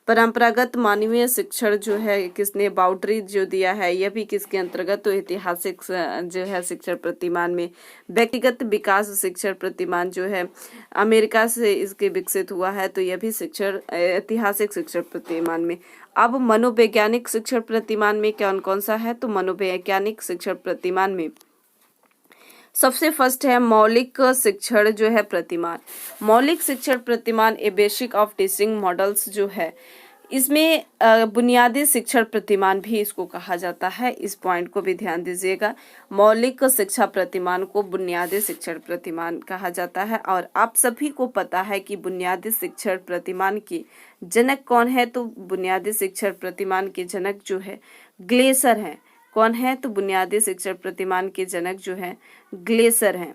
परंपरागत मानवीय शिक्षण जो है किसने बाउंड्री जो दिया है, यह भी किसके अंतर्गत? तो ऐतिहासिक जो है शिक्षण प्रतिमान में। व्यक्तिगत विकास शिक्षण प्रतिमान जो है अमेरिका से इसके विकसित हुआ है, तो यह भी शिक्षण ऐतिहासिक शिक्षण प्रतिमान में। अब मनोवैज्ञानिक शिक्षण प्रतिमान में कौन कौन सा है? तो मनोवैज्ञानिक शिक्षण प्रतिमान में सबसे फर्स्ट है मौलिक शिक्षण जो है प्रतिमान। मौलिक शिक्षण प्रतिमान ए बेसिक ऑफ टीचिंग मॉडल्स जो है, इसमें बुनियादी शिक्षण प्रतिमान भी इसको कहा जाता है। इस पॉइंट को भी ध्यान दीजिएगा। मौलिक शिक्षा प्रतिमान को बुनियादी शिक्षण प्रतिमान कहा जाता है। और आप सभी को पता है कि बुनियादी शिक्षण प्रतिमान की जनक कौन है? तो बुनियादी शिक्षण प्रतिमान के जनक जो है ग्लेसर हैं। कौन है? तो बुनियादी शिक्षण प्रतिमान के जनक जो है ग्लेसर हैं।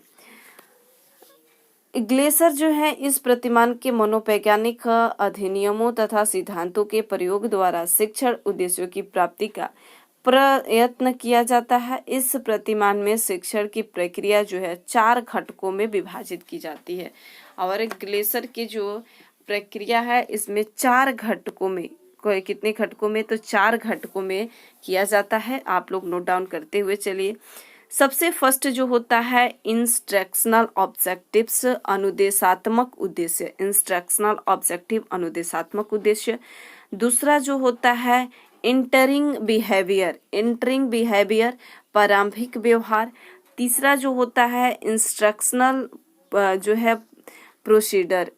ग्लेसर जो है इस प्रतिमान के मनोवैज्ञानिक अधिनियमों तथा सिद्धांतों के प्रयोग द्वारा शिक्षण उद्देश्यों की प्राप्ति का प्रयत्न किया जाता है। इस प्रतिमान में शिक्षण की प्रक्रिया जो है 4 घटकों में विभाजित की जाती है। और ग्लेसर की जो प्रक्रिया है इसमें 4 घटकों में, कोई कितने घटकों में? तो 4 घटकों में किया जाता है। आप लोग नोट डाउन करते हुए चलिए। सबसे फर्स्ट जो होता है इंस्ट्रक्शनल ऑब्जेक्टिव्स, अनुदेशात्मक उद्देश्य। इंस्ट्रक्शनल ऑब्जेक्टिव अनुदेशात्मक उद्देश्य। दूसरा जो होता है इंटरिंग बिहेवियर, प्रारंभिक व्यवहार। तीसरा जो होता है इंस्ट्रक्शनल जो है प्रोसीडर,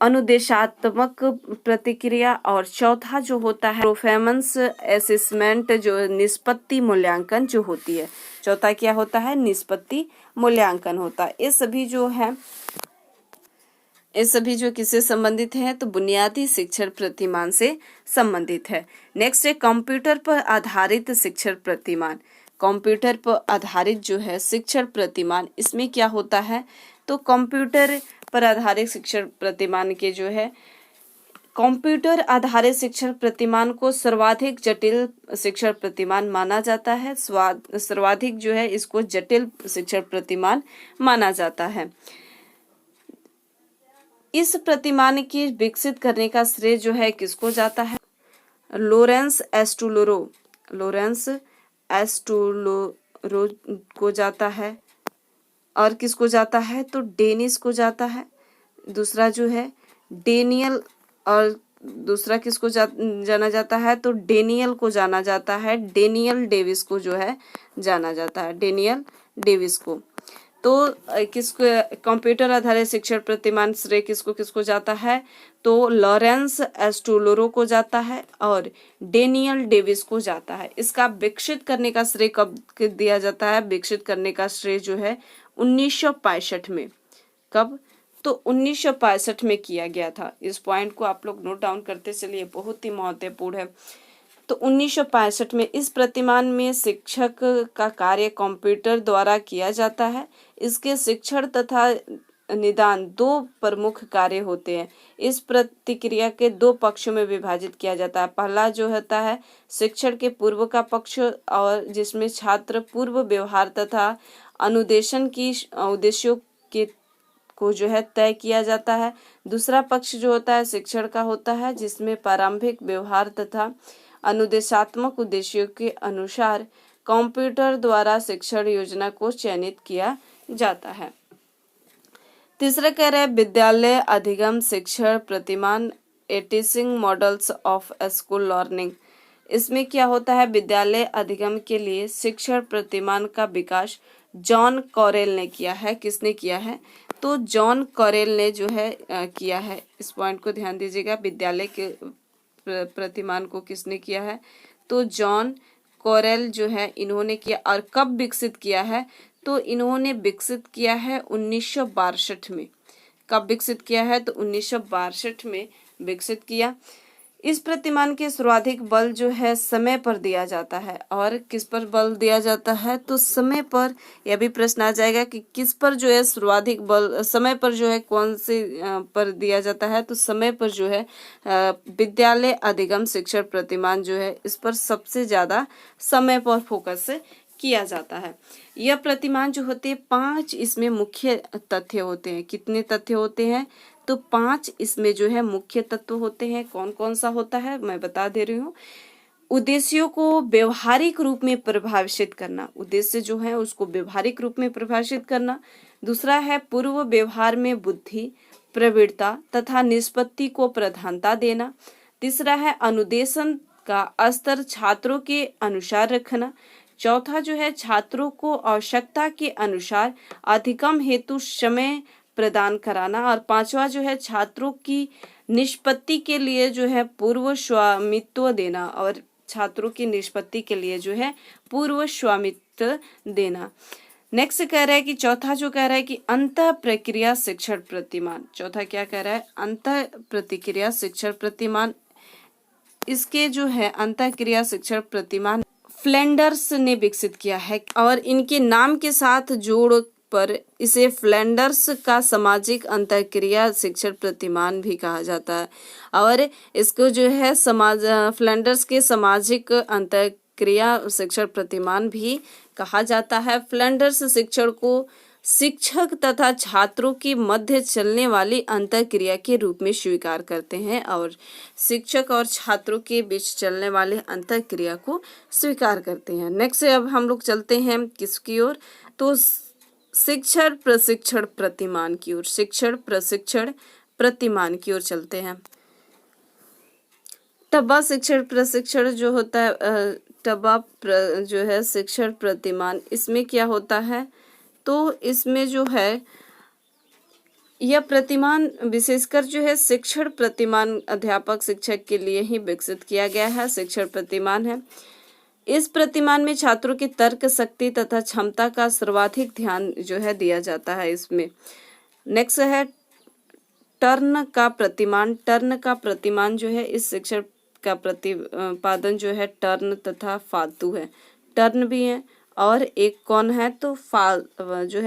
अनुदेशात्मक प्रतिक्रिया। और चौथा जो होता है परफॉर्मेंस असेसमेंट, जो निष्पत्ति मूल्यांकन जो होती है। चौथा क्या होता है? निष्पत्ति मूल्यांकन होता है। ये सभी जो किससे संबंधित है? तो बुनियादी शिक्षण प्रतिमान से संबंधित है। नेक्स्ट है कंप्यूटर पर आधारित शिक्षण प्रतिमान। कंप्यूटर पर आधारित जो है शिक्षण प्रतिमान, इसमें क्या होता है? तो कंप्यूटर पर आधारित शिक्षण प्रतिमान के जो है कंप्यूटर आधारित शिक्षण प्रतिमान को सर्वाधिक जटिल शिक्षण प्रतिमान माना जाता है। सर्वाधिक जो है इसको जटिल शिक्षण प्रतिमान माना जाता है। इस प्रतिमान की विकसित करने का श्रेय जो है किसको जाता है? लॉरेंस एस्टूलोरो को जाता है। और किसको जाता है? तो डेनिस को जाता है। दूसरा जो है डेनियल, और दूसरा किसको जाना जाता है? तो डेनियल को जाना जाता है। डेनियल डेविस को जो है जाना जाता है, डेनियल डेविस को। तो किसको कंप्यूटर आधारित शिक्षण प्रतिमान श्रेय किसको जाता है? तो लॉरेंस एस्टूलोरो को जाता है और डेनियल डेविस को जाता है। इसका विकसित करने का श्रेय कब दिया जाता है? विकसित करने का श्रेय जो है 1965 में। कब? तो 1965 में किया गया था। इस पॉइंट को आप लोग नोट डाउन करते चलिए, बहुत ही महत्वपूर्ण है। तो 1965 में इस प्रतिमान में शिक्षक का कार्य कंप्यूटर द्वारा किया जाता है। इसके शिक्षण तथा निदान 2 प्रमुख कार्य होते हैं। इस प्रतिक्रिया के 2 पक्षों में विभाजित किया जाता है। पहला जो होता है शिक्षण के पूर्व का पक्ष, और जिसमें छात्र पूर्व व्यवहार तथा अनुदेशन की उद्देश्यों के को जो है तय किया जाता है। दूसरा पक्ष जो होता है शिक्षण का होता है, जिसमें प्रारंभिक व्यवहार तथा अनुदेशात्मक उद्देश्यों के अनुसार कंप्यूटर द्वारा शिक्षण योजना को चयनित किया जाता है। तीसरा कह रहे हैं विद्यालय अधिगम शिक्षण प्रतिमान, teaching models of school learning. इसमें क्या होता है? विद्यालय अधिगम के लिए शिक्षण प्रतिमान का विकास जॉन कॉरेल ने किया है। किसने किया है? तो जॉन कॉरेल ने जो है किया है। इस पॉइंट को ध्यान दीजिएगा। विद्यालय के प्रतिमान को किसने किया है? तो जॉन कॉरेल जो है इन्होंने किया। और कब विकसित किया है? तो इन्होंने विकसित किया है 1962 में। कब विकसित किया है? तो 1962 में विकसित किया। इस प्रतिमान के सर्वाधिक बल जो है समय पर दिया जाता है। और किस पर बल दिया जाता है? तो समय पर। यह भी प्रश्न आ जाएगा कि किस पर जो है सर्वाधिक बल, समय पर जो है कौन से पर दिया जाता है? तो समय पर जो है विद्यालय अधिगम शिक्षण प्रतिमान जो है इस पर सबसे ज्यादा समय पर फोकस किया जाता है। यह प्रतिमान जो होते हैं 5 इसमें मुख्य तथ्य होते हैं। कितने तथ्य होते हैं? तो 5 इसमें जो है मुख्य तत्व होते हैं। कौन कौन सा होता है मैं बता दे रही हूँ। उद्देश्यों को व्यवहारिक रूप में परिभाषित करना, उद्देश्य जो है उसको व्यवहारिक रूप में परिभाषित करना। दूसरा है पूर्व व्यवहार में बुद्धि, प्रवृत्ता तथा निष्पत्ति को प्रधानता देना। तीसरा है अनुदेशन का स्तर छात्रों के अनुसार रखना। चौथा जो है छात्रों को आवश्यकता के अनुसार अधिगम हेतु समय प्रदान कराना। और पांचवा जो है छात्रों की निष्पत्ति के लिए जो है पूर्व स्वामित्व देना। और छात्रों की निष्पत्ति के लिए जो है पूर्व स्वामित्व देना। नेक्स्ट कह रहा है कि चौथा जो कह रहा है कि अंतः प्रक्रिया शिक्षण प्रतिमान। चौथा क्या कह रहा है? अंतः प्रतिक्रिया शिक्षण प्रतिमान। इसके जो है अंतः क्रिया शिक्षण प्रतिमान फ्लैंडर्स ने विकसित किया है। और इनके नाम के साथ जोड़ पर इसे फ्लैंडर्स का सामाजिक अंतःक्रिया शिक्षण प्रतिमान भी कहा जाता है। और इसको जो है फ्लैंडर्स के सामाजिक अंतःक्रिया शिक्षण प्रतिमान भी कहा जाता है। फ्लैंडर्स शिक्षण को शिक्षक तथा छात्रों की मध्य चलने वाली अंतःक्रिया के रूप में स्वीकार करते हैं। और शिक्षक और छात्रों के बीच चलने वाले अंतःक्रिया को स्वीकार करते हैं। नेक्स्ट अब हम लोग चलते हैं किसकी ओर? तो शिक्षण प्रशिक्षण प्रतिमान की ओर। शिक्षण प्रशिक्षण प्रतिमान की ओर चलते हैं। टब्बा शिक्षण प्रशिक्षण जो होता है, जो है शिक्षण प्रतिमान, इसमें क्या होता है? तो इसमें जो है यह प्रतिमान विशेषकर जो है शिक्षण प्रतिमान अध्यापक शिक्षक के लिए ही विकसित किया गया है। शिक्षण प्रतिमान है। इस प्रतिमान में छात्रों की तर्क शक्ति तथा क्षमता का सर्वाधिक ध्यान जो है दिया जाता है इसमें। नेक्स्ट है टर्न का प्रतिमान। टर्न का प्रतिमान जो है इस शिक्षण का प्रतिपादन जो है टर्न तथा फालतू है। टर्न भी है और एक कौन है? तो फालतू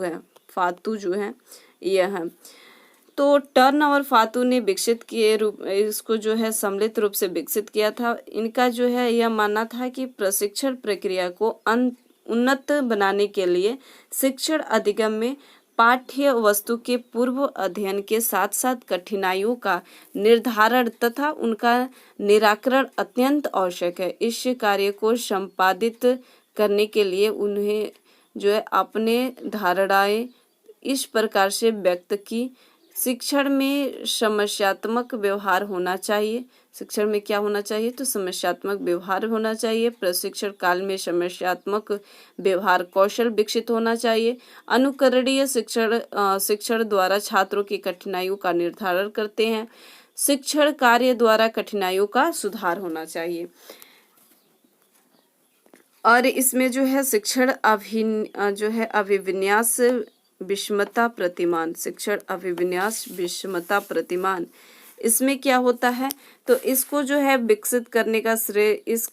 है। फालतू जो है यह है। तो टर्न और फातू ने विकसित किए रूप इसको जो है सम्मिलित रूप से विकसित किया था। इनका जो है यह मानना था कि प्रशिक्षण प्रक्रिया को उन्नत बनाने के लिए शिक्षण अधिगम में पाठ्य वस्तु के पूर्व अध्ययन के साथ साथ कठिनाइयों का निर्धारण तथा उनका निराकरण अत्यंत आवश्यक है। इस कार्य को संपादित करने के लिए उन्हें जो है अपने धारणाएं इस प्रकार से व्यक्त की। शिक्षण में समस्यात्मक व्यवहार होना चाहिए। शिक्षण में क्या होना चाहिए? तो समस्यात्मक व्यवहार होना चाहिए। प्रशिक्षण काल में समस्यात्मक व्यवहार कौशल विकसित होना चाहिए। अनुकरणीय शिक्षण द्वारा छात्रों की कठिनाइयों का निर्धारण करते हैं। शिक्षण कार्य द्वारा कठिनाइयों का सुधार होना चाहिए। और इसमें जो है शिक्षण अभिविन्यास विषमता प्रतिमान। शिक्षण अभिविन्यास विषमता प्रतिमान, इसमें क्या होता है? तो इसको जो है विकसित करने का श्रेय इस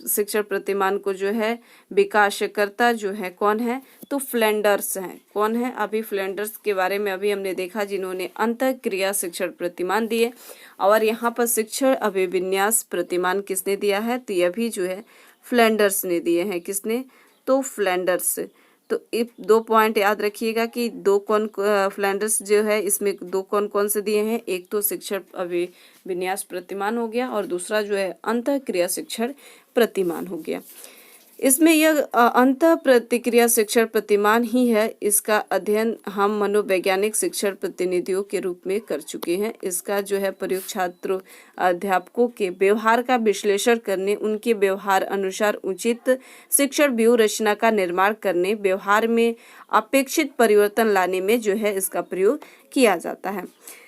शिक्षण प्रतिमान को जो है विकासकर्ता जो है कौन है? तो फ्लैंडर्स हैं। कौन है? अभी फ्लैंडर्स के बारे में अभी हमने देखा, जिन्होंने अंतःक्रिया शिक्षण प्रतिमान दिए। और यहाँ पर शिक्षण अभिविन्यास प्रतिमान किसने दिया है? तो यह भी जो है फ्लैंडर्स ने दिए हैं। किसने? तो फ्लैंडर्स। तो इफ 2 पॉइंट याद रखिएगा कि फ्लैंडर्स जो है इसमें 2 कौन से दिए हैं? एक तो शिक्षण अभिविन्यास प्रतिमान हो गया और दूसरा जो है अंतःक्रिया शिक्षण प्रतिमान हो गया। इसमें यह अंतः प्रतिक्रिया शिक्षण प्रतिमान ही है। इसका अध्ययन हम मनोवैज्ञानिक शिक्षण प्रतिनिधियों के रूप में कर चुके हैं। इसका जो है प्रयोग छात्रों अध्यापकों के व्यवहार का विश्लेषण करने, उनके व्यवहार अनुसार उचित शिक्षण व्यूह रचना का निर्माण करने, व्यवहार में अपेक्षित परिवर्तन लाने में जो है इसका प्रयोग किया जाता है।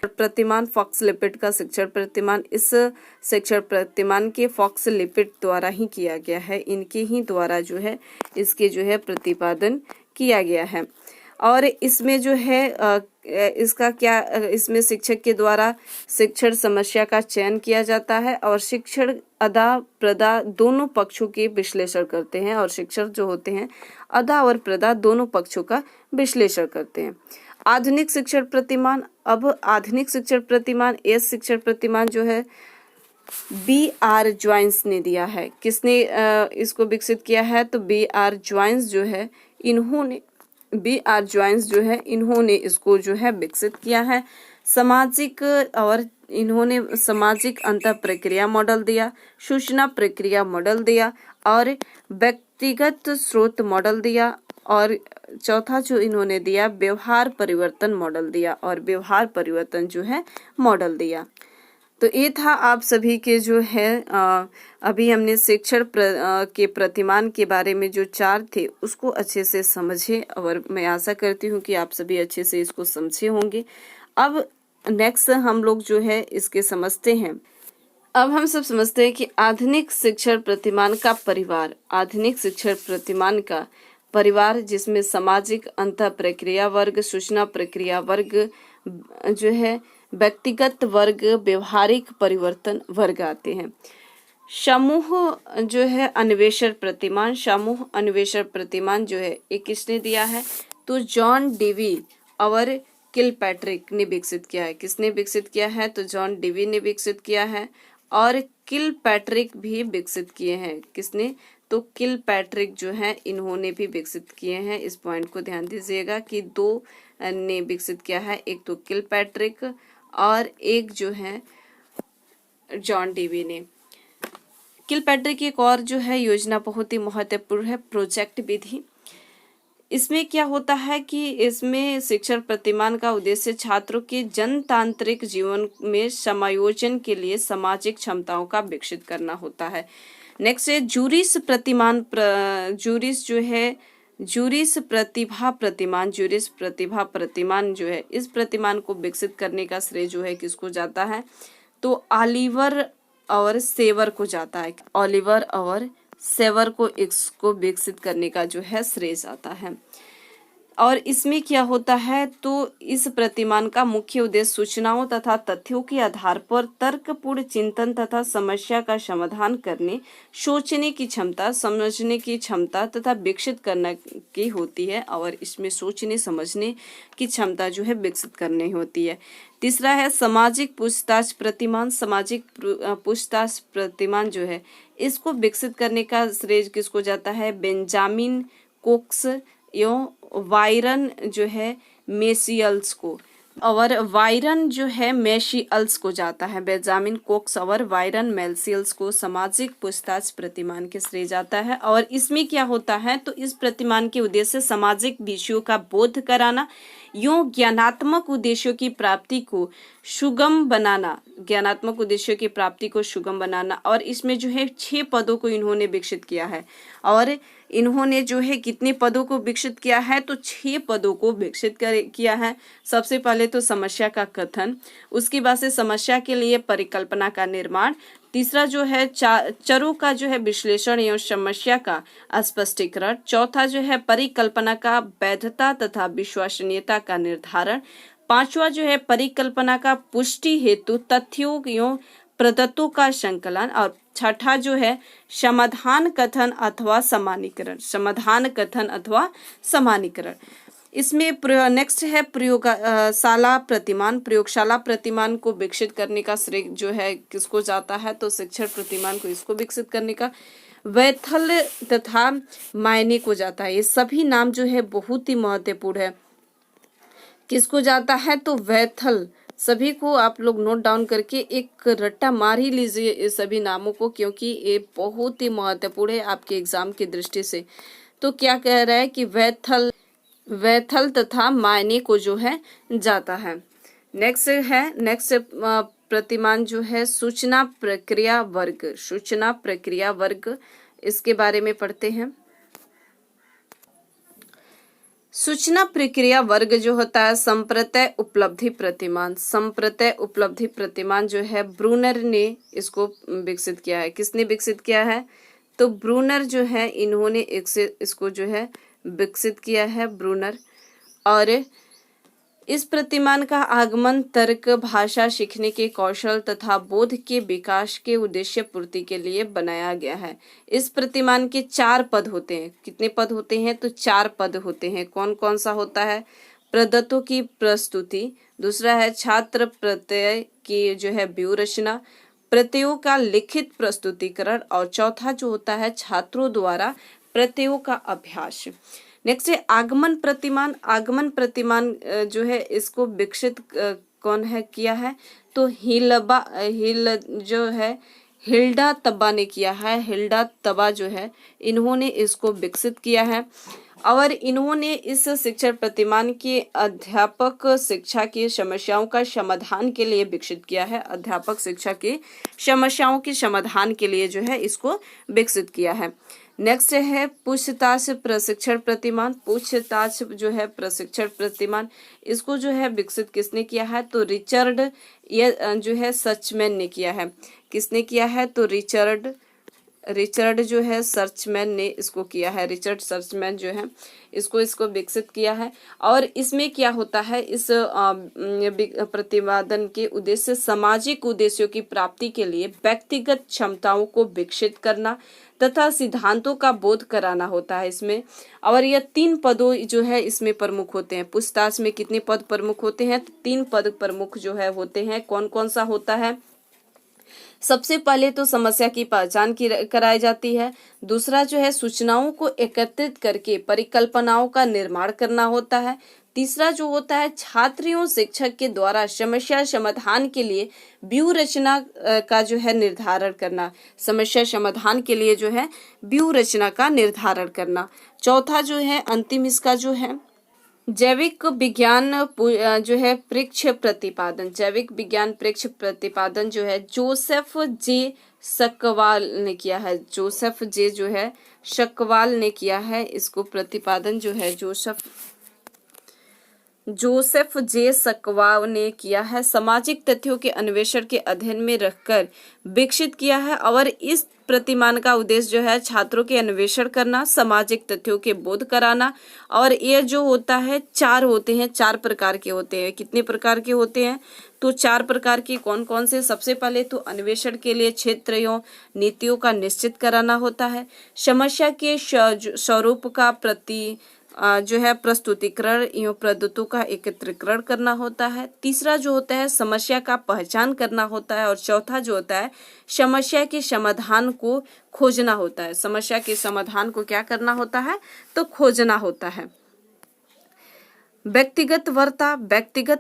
प्रतिमान फॉक्स लिपिट का शिक्षण प्रतिमान, इस शिक्षण प्रतिमान के फॉक्स लिपिट द्वारा ही किया गया है। इनके ही द्वारा जो है इसके जो है प्रतिपादन किया गया है। और इसमें जो है इसका क्या इसमें शिक्षक के द्वारा शिक्षण समस्या का चयन किया जाता है और शिक्षण अदा प्रदा दोनों पक्षों के विश्लेषण करते हैं और शिक्षक जो होते हैं अदा और प्रदा दोनों पक्षों का विश्लेषण करते हैं। आधुनिक शिक्षण प्रतिमान, अब आधुनिक शिक्षण प्रतिमान एस शिक्षण प्रतिमान जो है B.R. ज्वाइंस ने दिया है। किसने इसको विकसित किया है? तो B.R. ज्वाइंस जो है इन्होंने इसको जो है विकसित किया है। सामाजिक और इन्होंने सामाजिक अंतर प्रक्रिया मॉडल दिया, सूचना प्रक्रिया मॉडल दिया और व्यक्तिगत स्रोत मॉडल दिया और चौथा जो इन्होंने दिया व्यवहार परिवर्तन मॉडल दिया और व्यवहार परिवर्तन जो है मॉडल दिया। तो ये था आप सभी के जो है अभी हमने शिक्षण के प्रतिमान के बारे में जो 4 थे उसको अच्छे से समझे और मैं आशा करती हूँ कि आप सभी अच्छे से इसको समझे होंगे। अब नेक्स्ट हम लोग जो है इसके समझते हैं। अब हम सब समझते हैं कि आधुनिक शिक्षण प्रतिमान का परिवार, आधुनिक शिक्षण प्रतिमान का परिवार जिसमें सामाजिक अंतर प्रक्रिया वर्ग, सूचना प्रक्रिया वर्ग जो है, व्यक्तिगत वर्ग, व्यवहारिक परिवर्तन वर्ग आते हैं। समूह जो है अन्वेषण प्रतिमान, समूह अन्वेषण प्रतिमान जो है ये किसने दिया है? तो जॉन डेवी और किलपैट्रिक ने विकसित किया है। किसने विकसित किया है? तो जॉन डेवी ने विकसित किया है और किलपैट्रिक भी विकसित किए हैं। किसने? तो किलपैट्रिक जो है इन्होंने भी विकसित किए हैं। इस पॉइंट को ध्यान दीजिएगा कि 2 ने विकसित किया है, एक तो किलपैट्रिक और एक जो है जॉन डेवी ने। किलपैट्रिक की एक और जो है योजना बहुत ही महत्वपूर्ण है, प्रोजेक्ट विधि। इसमें क्या होता है कि इसमें शिक्षण प्रतिमान का उद्देश्य छात्रों के जनतांत्रिक जीवन में समायोजन के लिए सामाजिक क्षमताओं का विकसित करना होता है। नेक्स्ट है जूरिस प्रतिमान, जूरिस जो है जूरिस प्रतिभा प्रतिमान, जूरिस प्रतिभा प्रतिमान जो है इस प्रतिमान को विकसित करने का श्रेय जो है किसको जाता है? तो ऑलिवर और सेवर को जाता है। ऑलिवर और सेवर को इसको विकसित करने का जो है श्रेय जाता है। और इसमें क्या होता है? तो इस प्रतिमान का मुख्य उद्देश्य सूचनाओं तथा तथ्यों के आधार पर तर्कपूर्ण चिंतन तथा समस्या का समाधान करने, सोचने की क्षमता, समझने की क्षमता तथा विकसित करने की होती है और इसमें सोचने समझने की क्षमता जो है विकसित करनी होती है। तीसरा है सामाजिक पूछताछ प्रतिमान, सामाजिक पूछताछ प्रतिमान जो है इसको विकसित करने का श्रेय किसको जाता है? बेंजामिन कोक्स एवं वायरन जो है मेसियल्स को, और वायरन जो है मेशियल्स को जाता है। बेंजामिन कोक्स और वायरन मेसियल्स को सामाजिक पूछताछ प्रतिमान के श्रेय जाता है। और इसमें क्या होता है? तो इस प्रतिमान के उद्देश्य सामाजिक विषयों का बोध कराना, यूं ज्ञानात्मक उद्देश्यों की प्राप्ति को सुगम बनाना, ज्ञानात्मक उद्देश्यों की प्राप्ति को सुगम बनाना। और इसमें जो है 6 पदों को इन्होंने विकसित किया है। और इन्होंने जो है कितने पदों को विकसित किया है? तो 6 पदों को विकसित किया है। सबसे पहले तो समस्या का कथन, उसके बाद से समस्या के लिए परिकल्पना का निर्माण, तीसरा जो है चरों का जो है विश्लेषण एवं समस्या का स्पष्टीकरण, चौथा जो है परिकल्पना का वैधता तथा विश्वसनीयता का निर्धारण, पांचवा जो है परिकल्पना का पुष्टि हेतु तथ्यों एवं प्रदत्तों का संकलन, और छठा जो है समाधान कथन अथवा समानीकरण, समाधान कथन अथवा समानीकरण। इसमें नेक्स्ट है प्रयोगशाला प्रतिमान। प्रयोगशाला प्रतिमान को विकसित करने का श्रेय जो है किसको जाता है? तो शिक्षण प्रतिमान को इसको विकसित करने का वैथल तथा मायने को जाता है। ये सभी नाम जो है बहुत ही महत्वपूर्ण है। किसको जाता है? तो वैथल। सभी को आप लोग नोट डाउन करके एक रट्टा मार ही लीजिए इस सभी नामों को, क्योंकि ये बहुत ही महत्वपूर्ण है आपके एग्जाम की दृष्टि से। तो क्या कह रहा है कि वैथल तथा मायने को जो है जाता है। नेक्स्ट प्रतिमान जो है सूचना प्रक्रिया वर्ग, सूचना प्रक्रिया वर्ग, इसके बारे में पढ़ते हैं। सूचना प्रक्रिया वर्ग जो होता है संप्रत्यय उपलब्धि प्रतिमान, संप्रत्यय उपलब्धि प्रतिमान जो है ब्रूनर ने इसको विकसित किया है। किसने विकसित किया है? तो ब्रूनर जो है इन्होंने इसको जो है विकसित किया है, ब्रूनर। और इस प्रतिमान का आगमन तर्क, भाषा सीखने के कौशल तथा बोध के विकास के उद्देश्य पूर्ति के लिए बनाया गया है। इस प्रतिमान के 4 पद होते हैं। कितने पद होते हैं? तो 4 पद होते हैं। कौन कौन सा होता है? प्रदत्तों की प्रस्तुति, दूसरा है छात्र प्रत्यय की जो है व्यूह रचना, प्रत्ययों का लिखित प्रस्तुतिकरण, और चौथा जो होता है छात्रों द्वारा प्रत्ययों का अभ्यास। नेक्स्ट है आगमन प्रतिमान। आगमन प्रतिमान जो है इसको विकसित कौन है किया है? तो हिल्डा तब्बा ने किया है। हिल्डा तब्बा जो है इन्होंने इसको विकसित किया है और इन्होंने इस शिक्षण प्रतिमान के अध्यापक शिक्षा की समस्याओं का समाधान के लिए विकसित किया है। अध्यापक शिक्षा की समस्याओं के समाधान के लिए जो है इसको विकसित किया है। नेक्स्ट है पूछताछ प्रशिक्षण प्रतिमान। पूछताछ जो है प्रशिक्षण प्रतिमान, इसको जो है विकसित किसने किया है? तो रिचर्ड ये जो है सर्चमैन ने किया है। किसने किया है? तो रिचर्ड जो है सर्चमैन ने इसको किया है। रिचर्ड सर्चमैन जो है इसको विकसित किया है। और इसमें क्या होता है? इस प्रतिपादन के उद्देश्य सामाजिक उद्देश्यों की प्राप्ति के लिए व्यक्तिगत क्षमताओं को विकसित करना तथा सिद्धांतों का बोध कराना होता है इसमें। और यह 3 पदों जो है इसमें प्रमुख होते हैं। पूछताछ में कितने पद प्रमुख होते हैं? 3 पद प्रमुख जो है होते हैं। कौन कौन सा होता है? सबसे पहले तो समस्या की पहचान कराई जाती है। दूसरा जो है सूचनाओं को एकत्रित करके परिकल्पनाओं का निर्माण करना होता है। तीसरा जो होता है छात्रों शिक्षक के द्वारा समस्या समाधान के लिए व्यूह रचना का जो है निर्धारण करना। समस्या समाधान के लिए जो है व्यूह रचना का निर्धारण करना। चौथा जो है अंतिम इसका जो है जैविक विज्ञान जो है परीक्ष प्रतिपादन। जैविक विज्ञान परीक्ष प्रतिपादन जो है जोसेफ जे सक्वाल ने किया है। जोसेफ जे जो है सक्वाल ने किया है। इसको प्रतिपादन जो है जोसेफ जे सक्वाव ने किया है। सामाजिक तथ्यों के अन्वेषण के अध्ययन में रखकर विकसित किया है। और इस प्रतिमान का उद्देश्य जो है छात्रों के अन्वेषण करना, सामाजिक तथ्यों के बोध कराना। और ये जो होता है 4 होते हैं, 4 प्रकार के होते हैं। कितने प्रकार के होते हैं? तो 4 प्रकार के। कौन कौन से? सबसे पहले तो अन्वेषण के लिए क्षेत्रों नीतियों का निश्चित कराना होता है। समस्या के स्वरूप का जो है प्रस्तुतिकरण एवं प्रदत्तों का एकत्रीकरण करना होता है। तीसरा जो होता है समस्या का पहचान करना होता है। और चौथा जो होता है समस्या के समाधान को खोजना होता है। समस्या के समाधान को क्या करना होता है? तो खोजना होता है। व्यक्तिगत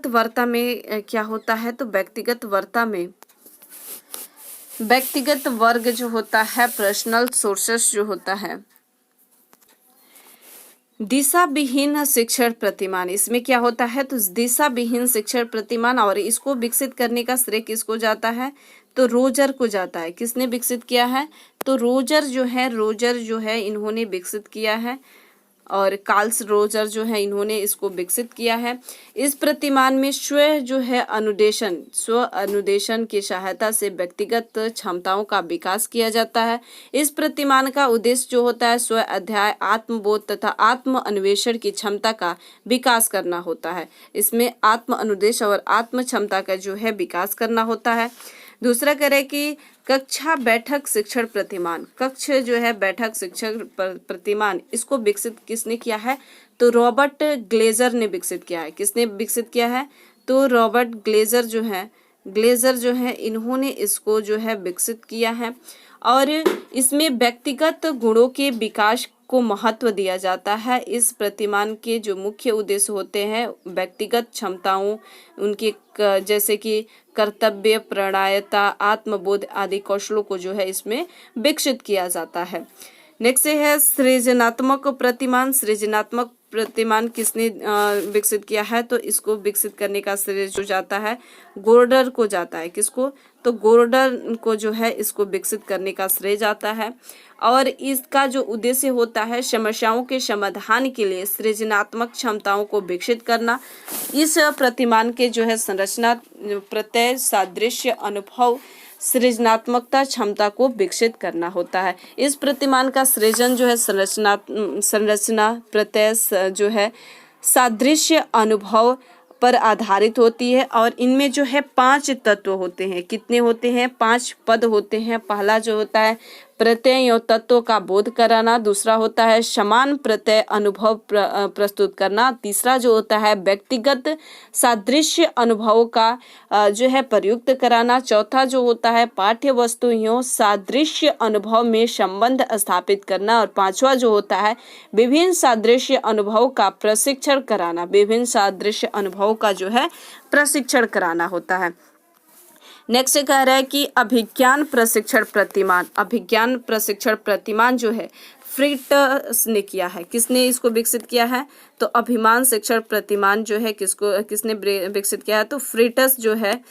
वार्ता में क्या होता है? तो व्यक्तिगत वार्ता में व्यक्तिगत वर्ग जो होता है पर्सनल सोर्सेस जो होता है। दिशा विहीन शिक्षण प्रतिमान, इसमें क्या होता है? तो दिशा विहीन शिक्षण प्रतिमान, और इसको विकसित करने का श्रेय किसको जाता है? तो रोजर को जाता है। किसने विकसित किया है? तो रोजर जो है इन्होंने विकसित किया है। और कार्ल रोजर जो है इन्होंने इसको विकसित किया है। इस प्रतिमान में स्व अनुदेशन की सहायता से व्यक्तिगत क्षमताओं का विकास किया जाता है। इस प्रतिमान का उद्देश्य जो होता है स्व अध्याय, आत्मबोध तथा आत्म अन्वेषण की क्षमता का विकास करना होता है। इसमें आत्म अनुदेश और आत्म क्षमता का जो है विकास करना होता है। दूसरा करें कि कक्षा बैठक शिक्षण प्रतिमान। कक्ष जो है बैठक शिक्षण प्रतिमान, इसको विकसित किसने किया है? तो रॉबर्ट ग्लेजर ने विकसित किया है। किसने विकसित किया है? तो रॉबर्ट ग्लेजर जो है इन्होंने इसको जो है विकसित किया है। और इसमें व्यक्तिगत गुणों के विकास को महत्व दिया जाता है। इस प्रतिमान के जो मुख्य उद्देश्य होते हैं व्यक्तिगत क्षमताओं, उनके जैसे कि कर्तव्य प्रणायता, आत्मबोध आदि कौशलों को जो है इसमें विकसित किया जाता है। नेक्स्ट है सृजनात्मक प्रतिमान। सृजनात्मक प्रतिमान किसने विकसित किया है? तो इसको विकसित करने का श्रेय जो जाता है गोर्डर को जाता है। किसको? तो गोर्डर को जो है इसको विकसित करने का श्रेय जाता है। और इसका जो उद्देश्य होता है समस्याओं के समाधान के लिए सृजनात्मक क्षमताओं को विकसित करना। इस प्रतिमान के जो है संरचना, प्रत्यय, सादृश्य, अनुभव, सृजनात्मकता क्षमता को विकसित करना होता है। इस प्रतिमान का सृजन जो है संरचना, प्रत्यय जो है सादृश्य अनुभव पर आधारित होती है और इनमें जो है 5 तत्व होते हैं। कितने होते हैं? 5 पद होते हैं। पहला जो होता है प्रत्यय एवं तत्वों का बोध कराना, दूसरा होता है समान प्रत्यय अनुभव प्रस्तुत करना, तीसरा जो होता है व्यक्तिगत सादृश्य अनुभवों का जो है प्रयुक्त कराना, चौथा जो होता है पाठ्य वस्तु एवं सादृश्य अनुभव में संबंध स्थापित करना और पांचवा जो होता है विभिन्न सादृश्य अनुभव का प्रशिक्षण कराना। विभिन्न सादृश्य अनुभव का जो है प्रशिक्षण कराना होता है। नेक्स्ट कह रहा है कि अभिज्ञान प्रशिक्षण प्रतिमान। अभिज्ञान प्रशिक्षण प्रतिमान जो है फ्रिट्स ने किया है। किसने इसको विकसित किया है? तो अभिमान शिक्षण प्रतिमान जो है किसने विकसित किया है? तो फ्रिट्स जो है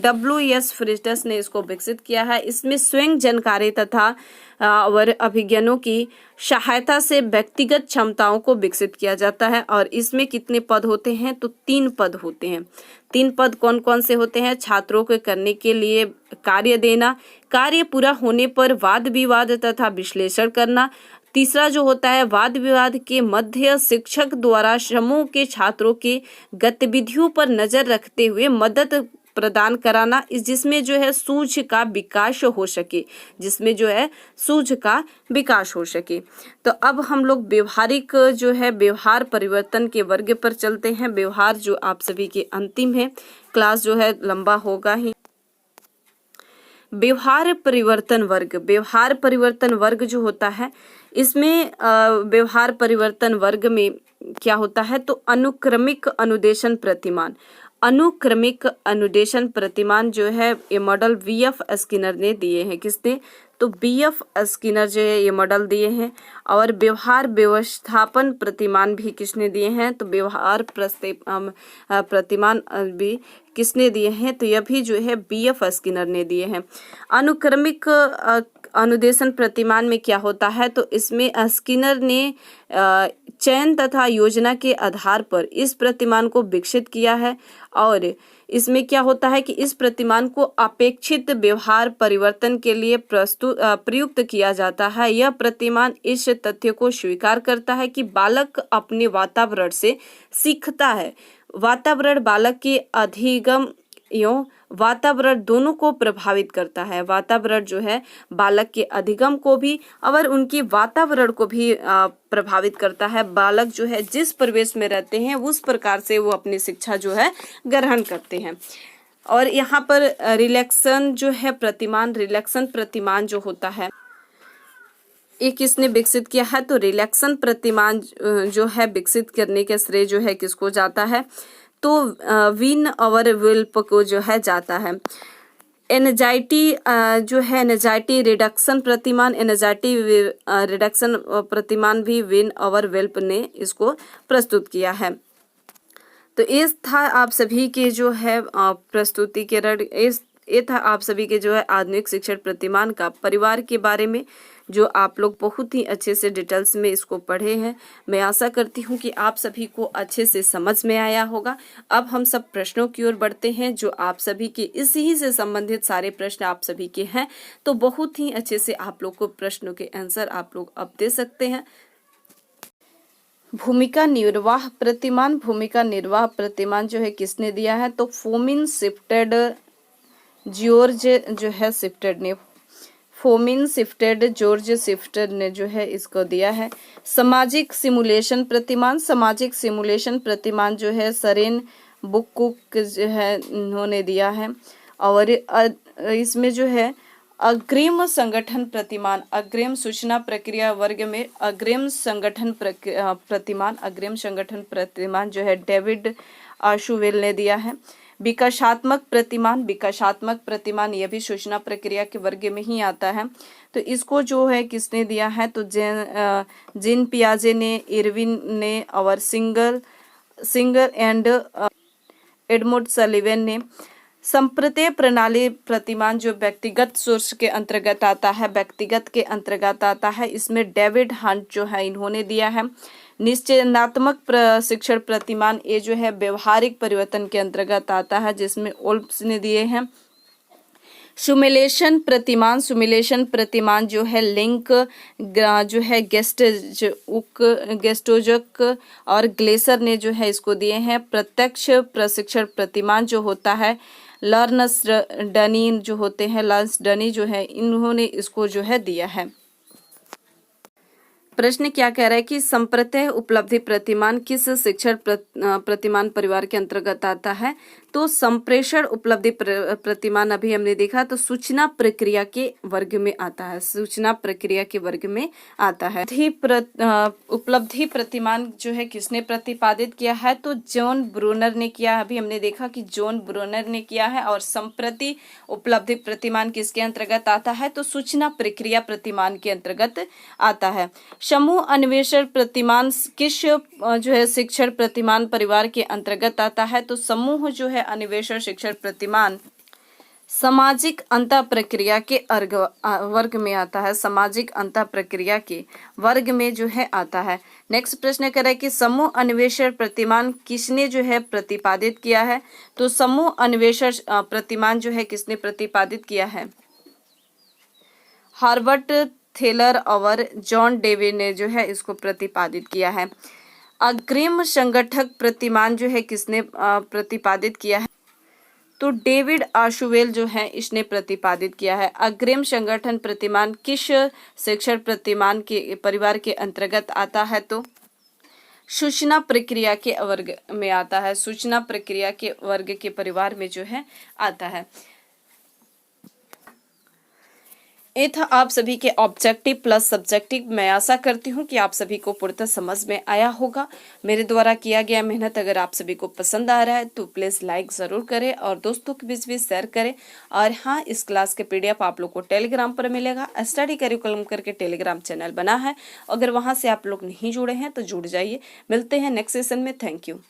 WS फ्रिट्स ने इसको विकसित किया है। इसमें स्वयं जानकारी तथा और अभिज्ञानों की सहायता से व्यक्तिगत क्षमताओं को विकसित किया जाता है। और इसमें कितने पद होते हैं? तो 3 पद होते हैं। 3 पद कौन कौन से होते हैं? छात्रों को करने के लिए कार्य देना, कार्य पूरा होने पर वाद विवाद तथा विश्लेषण करना, तीसरा जो होता है वाद विवाद के मध्य शिक्षक द्वारा समूह के छात्रों के गतिविधियों पर नजर रखते हुए मदद प्रदान कराना, जिसमें जो है सूझ का विकास हो सके, जिसमें जो है सूझ का विकास हो सके। तो अब हम लोग व्यवहारिक जो है व्यवहार परिवर्तन के वर्ग पर चलते हैं। व्यवहार जो आप सभी के अंतिम है, क्लास जो है लंबा होगा ही। व्यवहार परिवर्तन वर्ग। व्यवहार परिवर्तन वर्ग जो होता है इसमें व्यवहार परिवर्तन वर्ग में क्या होता है? तो अनुक्रमिक अनुदेशन प्रतिमान। अनुक्रमिक अनुदेशन प्रतिमान जो है ये मॉडल BF स्किनर ने दिए हैं। किसने? तो BF स्किनर जो है ये मॉडल दिए हैं। और व्यवहार व्यवस्थापन प्रतिमान भी किसने दिए हैं? तो व्यवहार प्रतिमान भी किसने दिए हैं? तो यह भी जो है BF स्किनर ने दिए हैं। अनुक्रमिक अनुदेशन प्रतिमान में क्या होता है? तो इसमें स्किनर ने चयन तथा योजना के आधार पर इस प्रतिमान को विकसित किया है। और इसमें क्या होता है कि इस प्रतिमान को अपेक्षित व्यवहार परिवर्तन के लिए प्रयुक्त किया जाता है। यह प्रतिमान इस तथ्य को स्वीकार करता है कि बालक अपने वातावरण से सीखता है। वातावरण बालक के अधिगम एवं वातावरण दोनों को प्रभावित करता है। वातावरण जो है बालक के अधिगम को भी और उनकी वातावरण को भी प्रभावित करता है। बालक जो है जिस परिवेश में रहते हैं उस प्रकार से वो अपनी शिक्षा जो है ग्रहण करते हैं। और यहाँ पर रिलेक्शन जो है प्रतिमान, रिलेक्शन प्रतिमान जो होता है ये किसने विकसित किया है? तो रिलेक्शन प्रतिमान जो है विकसित करने के श्रेय जो है किसको जाता है? तो विन और विल्प को जो है जाता है। एनजाइटी जो है एनजाइटी रिडक्शन प्रतिमान, एनजाइटी रिडक्शन प्रतिमान भी विन और विल्प ने इसको प्रस्तुत किया है। तो इस था आप सभी के जो है प्रस्तुतिकरण, ये था आप सभी के जो है आधुनिक शिक्षण प्रतिमान का परिवार के बारे में, जो आप लोग बहुत ही अच्छे से डिटेल्स में इसको पढ़े हैं। मैं आशा करती हूँ कि आप सभी को अच्छे से समझ में आया होगा। अब हम सब प्रश्नों की ओर बढ़ते हैं, जो आप सभी के इसी से संबंधित सारे प्रश्न आप सभी के हैं। तो बहुत ही अच्छे से आप लोग को प्रश्नों के आंसर आप लोग अब दे सकते हैं। भूमिका निर्वाह प्रतिमान। भूमिका निर्वाह प्रतिमान जो है किसने दिया है? तो फोमिन शिफ्टेड जॉर्ज जो है शिफ्टेड ने, फोमिन शिफ्टेड जॉर्ज शिफ्टेड ने जो है इसको दिया है। सामाजिक सिमुलेशन प्रतिमान। सामाजिक सिमुलेशन प्रतिमान जो है सरेन बुककुक जो है उन्होंने दिया है। और इसमें जो है अग्रिम संगठन प्रतिमान, अग्रिम सूचना प्रक्रिया वर्ग में अग्रिम संगठन प्रतिमान, अग्रिम संगठन प्रतिमान जो है डेविड आशुवेल ने दिया है। विकासात्मक प्रतिमान, विकासात्मक प्रतिमान यह भी सूचना प्रक्रिया के वर्ग में ही आता है। तो इसको जो है किसने दिया है? तो जीन पियाजे ने, इरविन ने और सिंगर एंड एडमंड सलिवन ने। संप्रत्यय प्रणाली प्रतिमान जो व्यक्तिगत सोर्स के अंतर्गत आता है, व्यक्तिगत के अंतर्गत आता है, इसमें डेविड हंट जो है इन्होंने दिया है। निश्चयनात्मक प्रशिक्षण प्रतिमान ये जो है व्यवहारिक परिवर्तन के अंतर्गत आता है, जिसमें ओल्प्स ने दिए हैं। सुमेलेशन प्रतिमान जो है लिंक जो है गेस्टोजक और ग्लेसर ने जो है इसको दिए हैं। प्रत्यक्ष प्रशिक्षण प्रतिमान जो होता है लर्नस डनी जो होते हैं, लर्नस डनी जो है इन्होंने इसको जो है दिया है। प्रश्न क्या कह रहा है कि संप्रत्यय उपलब्धि प्रतिमान किस शिक्षण प्रतिमान परिवार के अंतर्गत आता है? तो संप्रेषण उपलब्धि प्रतिमान अभी हमने देखा तो सूचना प्रक्रिया के वर्ग में आता है, सूचना प्रक्रिया के वर्ग में आता है। उपलब्धि प्रतिमान जो है किसने प्रतिपादित किया है? तो जॉन ब्रूनर ने किया। अभी हमने देखा कि जॉन ब्रूनर ने किया है। और संप्रति उपलब्धि प्रतिमान किसके अंतर्गत आता है? तो सूचना प्रक्रिया प्रतिमान के अंतर्गत आता है। समूह अन्वेषण प्रतिमान किस जो है शिक्षण प्रतिमान परिवार के अंतर्गत आता है? तो समूह जो है अन्वेषण शिक्षण प्रतिमान सामाजिक अंतः प्रक्रिया के वर्ग में आता है, सामाजिक अंतः प्रक्रिया के वर्ग में जो है आता है। नेक्स्ट प्रश्न करें कि समूह अन्वेषण प्रतिमान किसने जो है प्रतिपादित किया है? तो समूह अन्वेषण प्रतिमान जो है किसने प्रतिपादित किया है? हार्बर्ट थेलर और जॉन डेवी ने जो है इसको प्रतिपादित किया है। अग्रिम संगठक प्रतिमान जो है किसने प्रतिपादित किया है? तो डेविड आशुवेल जो है इसने प्रतिपादित किया है। अग्रिम संगठन प्रतिमान किस शिक्षण प्रतिमान के परिवार के अंतर्गत आता है? तो सूचना प्रक्रिया के वर्ग में आता है, सूचना प्रक्रिया के वर्ग के परिवार में जो है आता है। ये था आप सभी के ऑब्जेक्टिव प्लस सब्जेक्टिव। मैं आशा करती हूँ कि आप सभी को पूर्णतः समझ में आया होगा। मेरे द्वारा किया गया मेहनत अगर आप सभी को पसंद आ रहा है तो प्लीज़ लाइक ज़रूर करें और दोस्तों के बीच भी शेयर करें। और हाँ, इस क्लास के PDF आप लोग को टेलीग्राम पर मिलेगा। स्टडी करिकुलम करके टेलीग्राम चैनल बना है, अगर वहाँ से आप लोग नहीं जुड़े हैं तो जुड़ जाइए। मिलते हैं नेक्स्ट सेशन में। Thank you.